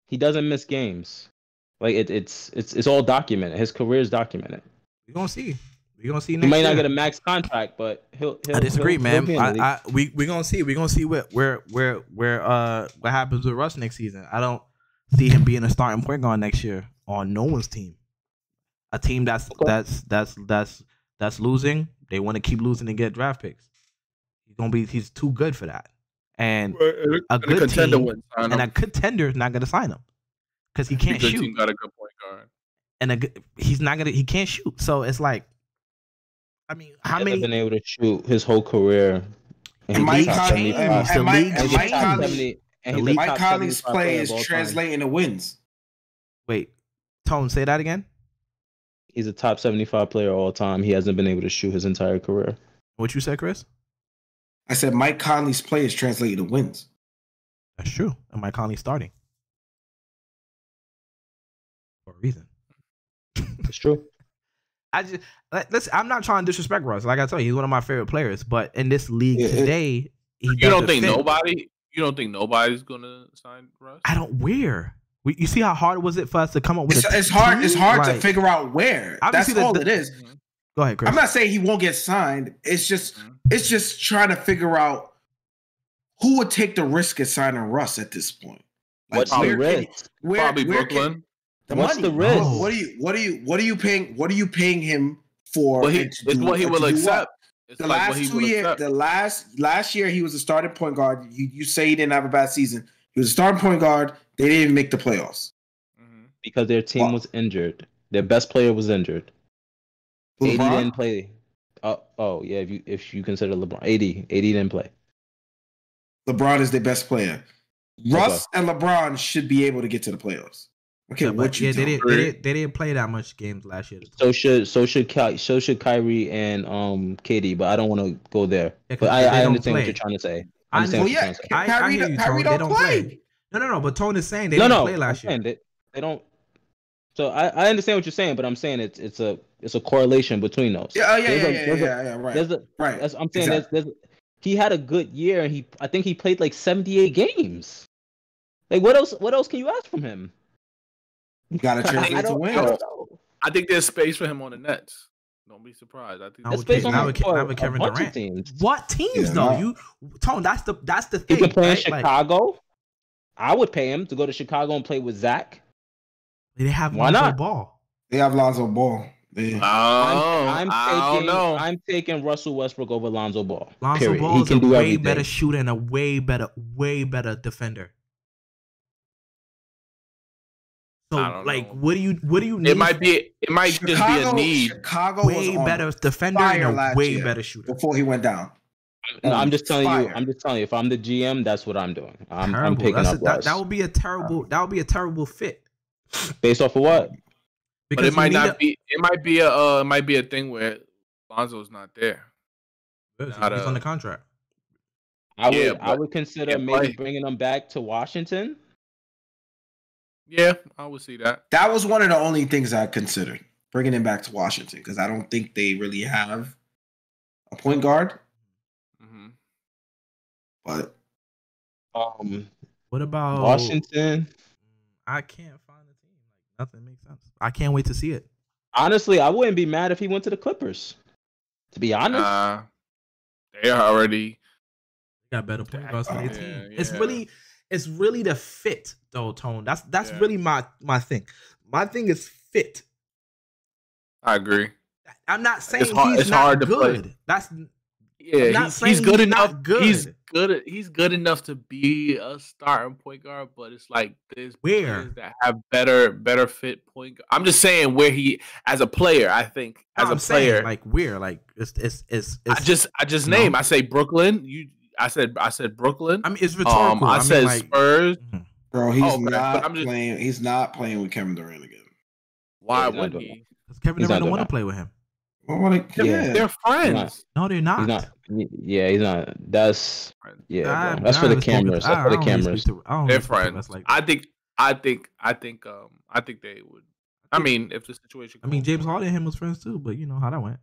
He doesn't miss games. Like it's all documented. His career is documented. We're gonna see. He might not get a max contract, but he'll I disagree, man. We're gonna see. We're gonna see what happens with Russ next season. I don't see him being a starting point guard next year on no one's team. A team that's losing. They want to keep losing and get draft picks. He's too good for that. And a good team and a contender is not gonna sign him because he can't shoot. Team got a good point guard, and he can't shoot. So it's like, I mean, how many been able to shoot his whole career? And Mike Conley's play is translating to wins. Wait, Tone, say that again. He's a top 75 player all time. He hasn't been able to shoot his entire career. What you said, Chris? I said Mike Conley's play is translating to wins. That's true. And Mike Conley's starting for a reason. It's true. I'm not trying to disrespect Russ. Like I told you, he's one of my favorite players. But in this league today, you don't think nobody's gonna sign Russ? I don't. You see how hard was it for us to come up with? It's hard to figure out where. That's all it is. Go ahead, Chris. I'm not saying he won't get signed. It's just trying to figure out who would take the risk of signing Russ at this point. Like, what's the risk? Probably Brooklyn. What's the risk? What are you paying him for? It's what he will accept. The last 2 years, last year he was a starting point guard. You say he didn't have a bad season. He was a starting point guard. They didn't even make the playoffs because their team was injured. Their best player was injured. LeBron? AD didn't play. Oh yeah, if you consider LeBron, AD didn't play. LeBron is their best player. Russ and LeBron should be able to get to the playoffs. Okay, they didn't play that much games last year. So should Kyrie and KD, but I don't want to go there. Yeah, but I understand what you're trying to say. I hear you, Tone. They don't play. No. But Tone is saying they didn't play last year. They don't. So I understand what you're saying, but I'm saying it's a correlation between those. Yeah. Right. I'm saying he had a good year, and I think he played like 78 games. Like what else can you ask from him? You gotta translate to win. I think there's space for him on the Nets. Don't be surprised. I think there's space on Kevin Durant. Teams. What teams though? Tone. That's the thing. He can play in Chicago. I would pay him to go to Chicago and play with Zach. They have Lonzo Ball. They have Lonzo Ball. I'm taking Russell Westbrook over Lonzo Ball. Lonzo Ball is a way better shooter and a way better defender. So, like, what do you need? It might just be a need. Chicago way better defender and a way better shooter before he went down. I'm just telling you. If I'm the GM, that's what I'm doing. I'm picking up Russ. That would be a terrible. That would be a terrible fit. Based off of what? Because it might not be. It might be a thing where Lonzo's not there. He's on the contract. I would consider maybe bringing him back to Washington. Yeah, I would see that. That was one of the only things I considered, bringing him back to Washington, because I don't think they really have a point guard. Mm-hmm. But what about Washington? I can't find a team. Like, nothing makes sense. I can't wait to see it. Honestly, I wouldn't be mad if he went to the Clippers. To be honest, they already got better point guards for their team. Yeah. It's really the fit, though, Tone. That's really my thing. My thing is fit. I agree. I'm not saying he's not good. He's good enough. He's good enough to be a starting point guard, but it's like there's players that have better fit point guard. I'm just saying where he as a player. I think as a player, saying, like where, like it's. I just name. I say Brooklyn. I said Brooklyn. I mean, it's rhetorical. I said Spurs. Bro, he's not playing. He's not playing with Kevin Durant again. Why wouldn't he? Because Kevin Durant don't want to play with him. They're friends. No, they're not. He's not. Yeah, he's not. That's bro. That's for the cameras. That's for the cameras. They're friends. I think they would. I mean, if the situation. I mean, James Harden and him was friends too, but you know how that went.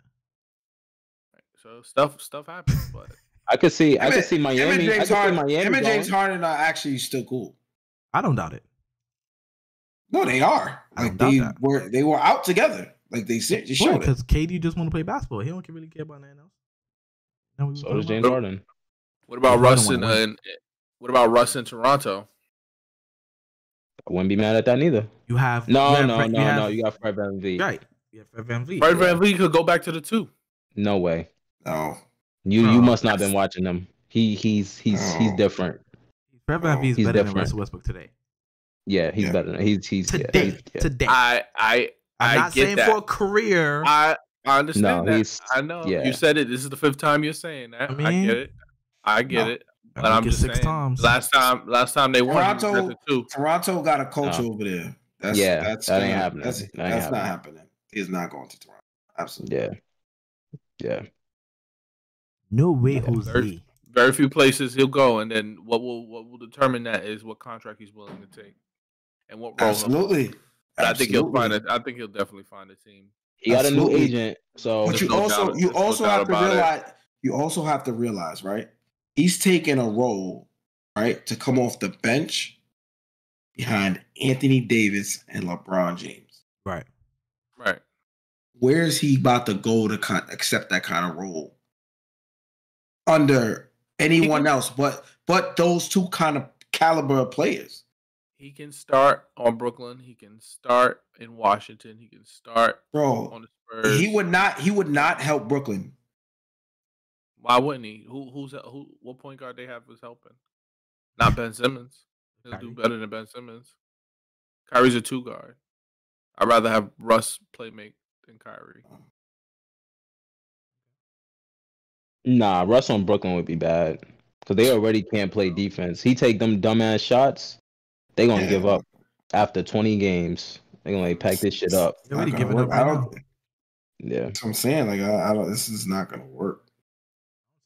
So stuff happens, but. I could see Miami. Him and James Harden are actually still cool. I don't doubt it. No, they are. Like they were out together. Like they showed it. Because KD just want to play basketball. He don't really care about nothing else. So does James Harden. What about Russ in Toronto? I wouldn't be mad at that neither. You have no. You got Fred VanVleet. Right. Yeah, Fred VanVleet. Fred VanVleet could go back to the 2. No way. No. You must not have been watching him. He's different. Fred VanVleet is better than Russell Westbrook today. Yeah, he's better than he's today. I'm not get saying that. for a career. I understand that. I know. You said it. This is the 5th time you're saying that. I get it. I get it. But I'm just saying. Times. Last time they won, Toronto got a culture over there. That ain't happening. That's not happening. He's not going to Toronto. Absolutely. Yeah. No way, Jose. Very few places he'll go, and then what will determine that is what contract he's willing to take and what role. Absolutely. I think he'll find it. I think he'll definitely find a team. He got a new agent, so. But you also have to realize, right? He's taking a role, right, to come off the bench behind Anthony Davis and LeBron James. Right. Where is he about to go to accept that kind of role under anyone else but those two kind of caliber of players? He can start on Brooklyn. He can start in Washington. He can start on the Spurs. He would not help Brooklyn. Why wouldn't he? What point guard they have is helping? Not Ben Simmons. He'll do better than Ben Simmons. Kyrie's a 2 guard. I'd rather have Russ playmake than Kyrie. Nah, Russ on Brooklyn would be bad because they already can't play defense. He take them dumbass shots, they gonna give up after 20 games. They gonna pack this shit up. They're already giving up right now. Yeah, that's what I'm saying. Like I don't. This is not gonna work.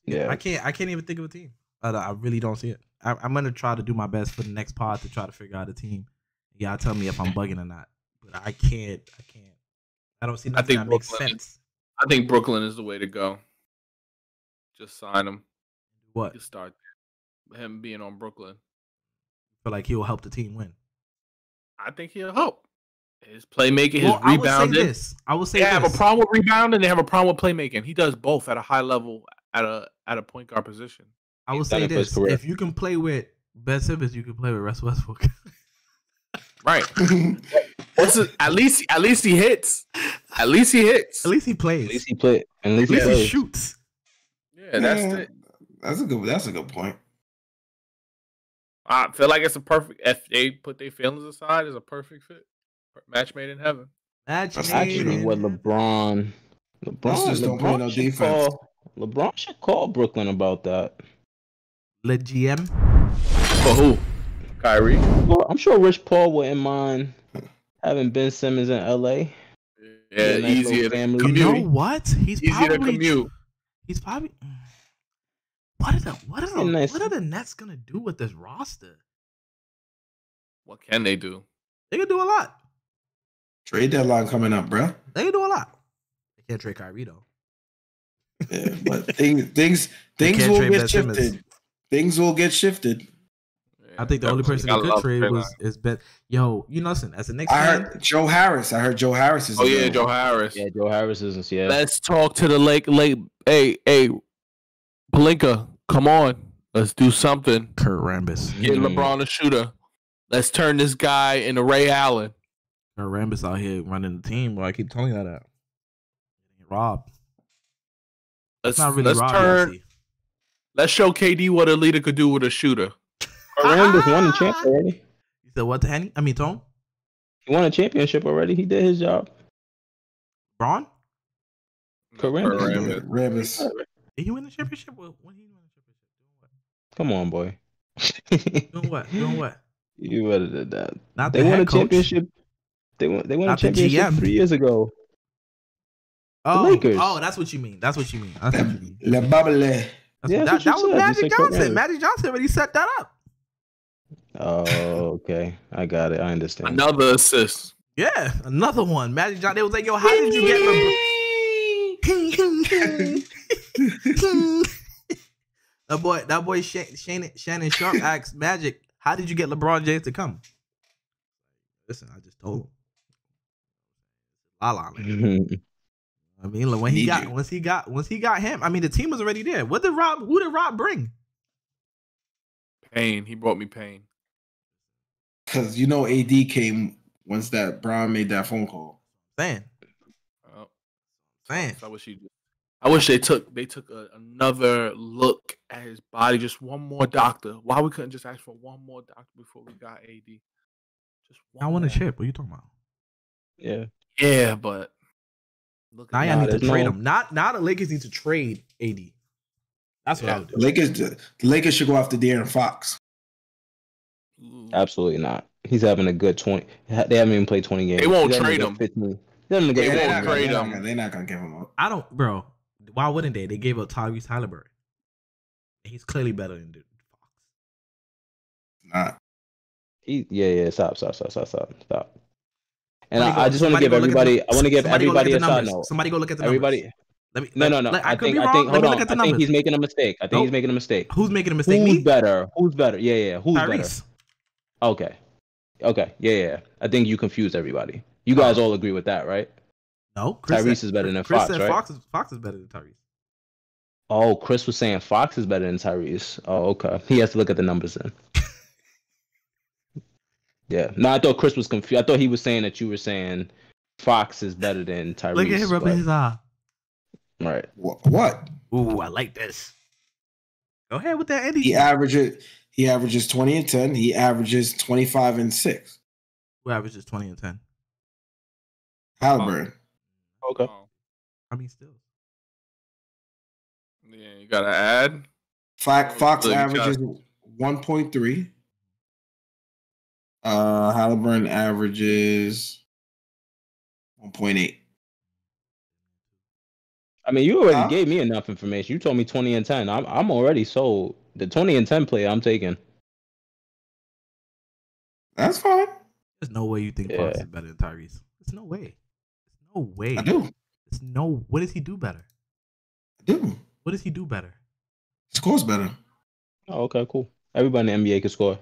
Yeah, I can't even think of a team. I really don't see it. I'm gonna try to do my best for the next pod to try to figure out a team. Y'all tell me if I'm bugging or not. But I can't. I don't see nothing that makes sense. I think Brooklyn is the way to go. Just sign him. What? Just start him being on Brooklyn. Feel like he'll help the team win. I think he'll help. His playmaking, his rebounding. I will say they have a problem with rebounding. They have a problem with playmaking. He does both at a high level at a point guard position. I will say this: if you can play with Ben Simmons, you can play with Russell Westbrook. Right. At least he hits. At least he hits. At least he plays. At least he plays. At least he shoots. Yeah, that's it. That's a good point. I feel like it's a perfect. If they put their feelings aside, it's a perfect fit. Match made in heaven. That's actually what LeBron just don't play no defense. LeBron should call Brooklyn about that. Le GM. For who? Kyrie. Well, I'm sure Rich Paul wouldn't mind having Ben Simmons in LA. Yeah, easier to commute. You know what? He's easier to commute. He's probably. What are the Nets gonna do with this roster? What can they do? They can do a lot. Trade deadline coming up, bro. They can do a lot. They can't trade Kyrie though. Yeah, but things will get shifted. Things will get shifted. I think the only person that could trade is Ben. Yo, listen, as a Knicks fan, I heard Joe Harris is. Oh yeah, Joe Harris. Yeah, Joe Harris isn't. Yeah. Let's talk to the late. Hey, Pelinka, come on. Let's do something. Kurt Rambis. Get LeBron a shooter. Let's turn this guy into Ray Allen. Kurt Rambis out here running the team. Well, I keep telling you that. Rob. Let's show KD what a leader could do with a shooter. Rambis won a championship already. You said what, Henny? Tone? He won a championship already. He did his job. Braun? Rambis. Did he win the championship? When he won the championship? Come on, boy. Doing what? You better than that. Not they won a championship. They won a championship 3 years ago. Oh, the Lakers. Oh, that's what you mean. Le bubble. That was Magic Johnson. Magic Johnson already set that up. Oh, okay. I got it. I understand. Another assist. Yeah, another one. Magic Johnson. They was like, yo, how did you get LeBron? that boy Shannon Sharp asked Magic, how did you get LeBron James to come? Listen, I just told him. I mean, once he got him, I mean, the team was already there. Who did Rob bring? Payne. He brought me Payne. Because AD came once that Brown made that phone call. Man. I wish they took another look at his body. Just one more doctor. Why we couldn't just ask for one more doctor before we got AD? Just one. I want a chip. What are you talking about? Yeah, but. Now I need to trade him. Now the Lakers need to trade AD. That's what I would do. The Lakers should go after De'Aaron Fox. Absolutely not. He's having a good 20. They haven't even played 20 games. They won't trade him. They're not gonna give him up. Bro. Why wouldn't they? They gave up Tyrese Halliburton. He's clearly better than Fox. Not. Stop. And I just want to give everybody. I want to give everybody a side note. Somebody go look at the numbers. No. I think hold on. I think he's making a mistake. He's making a mistake. Who's making a mistake? Who's better? Yeah. Who's Tyrese. Better? Okay. Yeah. I think you confused everybody. You guys all agree with that, right? No. Tyrese is better than Fox, right? Fox is better than Tyrese. Oh, Chris was saying Fox is better than Tyrese. Oh, okay. He has to look at the numbers then. Yeah. No, I thought Chris was confused. I thought he was saying that you were saying Fox is better than Tyrese. Look at him rubbing his eye. Right. What? Ooh, I like this. Go ahead with that, Eddie. He averages 20 and 10. He averages 25 and 6. Who averages 20 and 10? Halliburton. Okay. I mean, still. Yeah, you gotta add. Fox averages 1.3. Halliburton averages 1.8. I mean, you already gave me enough information. You told me 20 and 10. I'm already sold. The 20 and 10 player I'm taking. That's fine. There's no way you think Fox is better than Tyrese. There's no way. I do. What does he do better? I do. What does he do better? Scores better. Oh, okay, cool. Everybody in the NBA can score.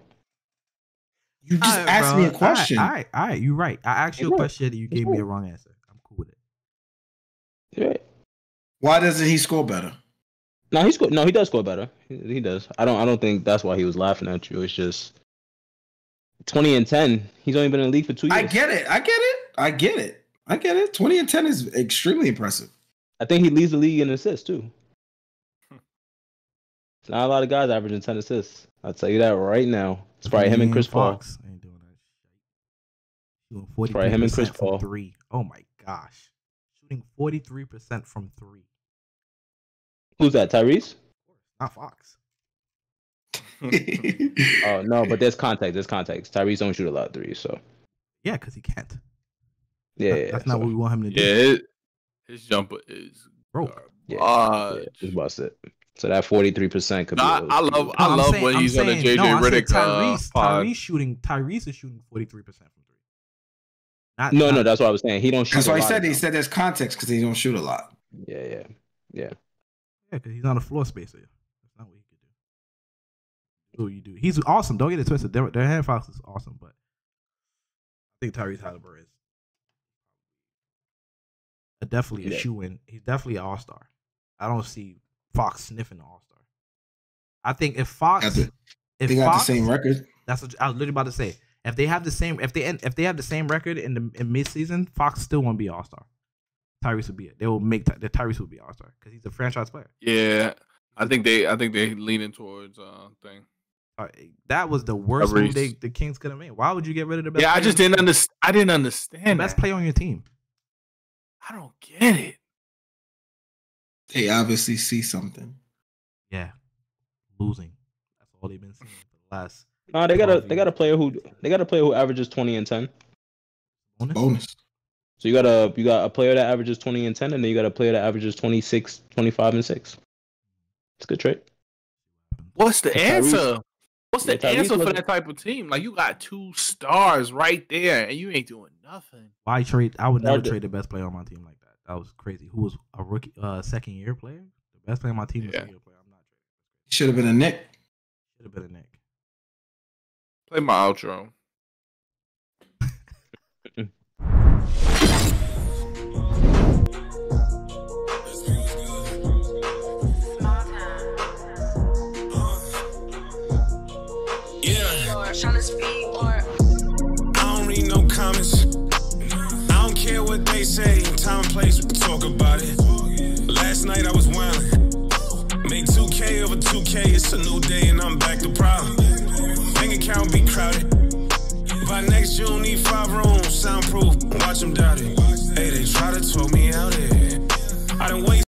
You just asked me a question. All right. You're right. I asked you a question and you gave me a wrong answer. I'm cool with it. Yeah. Why doesn't he score better? No, he does score better. He does. I don't think that's why he was laughing at you. It's just 20 and 10. He's only been in the league for 2 years. I get it. I get it. 20 and 10 is extremely impressive. I think he leads the league in assists too. It's not a lot of guys averaging 10 assists. I'll tell you that right now. It's probably him and Chris Paul. Ain't doing that. Shooting 43% from 3. Oh my gosh. Shooting 43% from 3. Who's that? Tyrese? Not Fox. Oh no, but there's context. Tyrese don't shoot a lot of threes, so yeah, because he can't. That's not what we want him to do. Yeah, his jumper is broke. Just bust it. So that 43% could be. I love when he's on the JJ Redick Tyrese is shooting 43% from 3. No, that's what I was saying. He don't shoot. That's why he said there's context because he don't shoot a lot. Yeah. Yeah, because he's not a floor spacer. That's not what he could do. What you do? He's awesome. Don't get it twisted. Darren Fox is awesome, but I think Tyrese Halliburton is definitely a shoe-in. He's definitely an all-star. I don't see Fox sniffing the all-star. I think if Fox, they got the same record. That's what I was literally about to say. If they have the same, if they have the same record in mid-season, Fox still won't be all-star. Tyrese would be it. They will make Tyrese will be all-star because he's a franchise player. Yeah, I think they leaning towards thing. That was the worst move the Kings could have made. Why would you get rid of the best? Yeah, I just didn't understand. I didn't understand. The best player on your team. I don't get it. They obviously see something. Yeah, losing. That's all they've been seeing for the last. No, they got a player who averages 20 and 10. Bonus. So you got a player that averages 20 and 10, and then you got a player that averages 26, 25 and 6. It's a good trade. What's the answer? What's the answer for that type of team? Like, you got 2 stars right there, and you ain't doing nothing. Why trade? I would never trade the best player on my team like that. That was crazy. Who was a rookie, second-year player? The best player on my team was a second-year player. I'm not trading. Should have been a Knick. Should have been a Knick. Play my outro. I don't read no comments. I don't care what they say. Time and place, we can talk about it. Last night I was wildin'. Made 2K over 2K. It's a new day and I'm back to problem. Bank account be crowded. By next June, need 5 rooms, soundproof. Watch them doubt it. Hey, they try to talk me out of it. I done wait.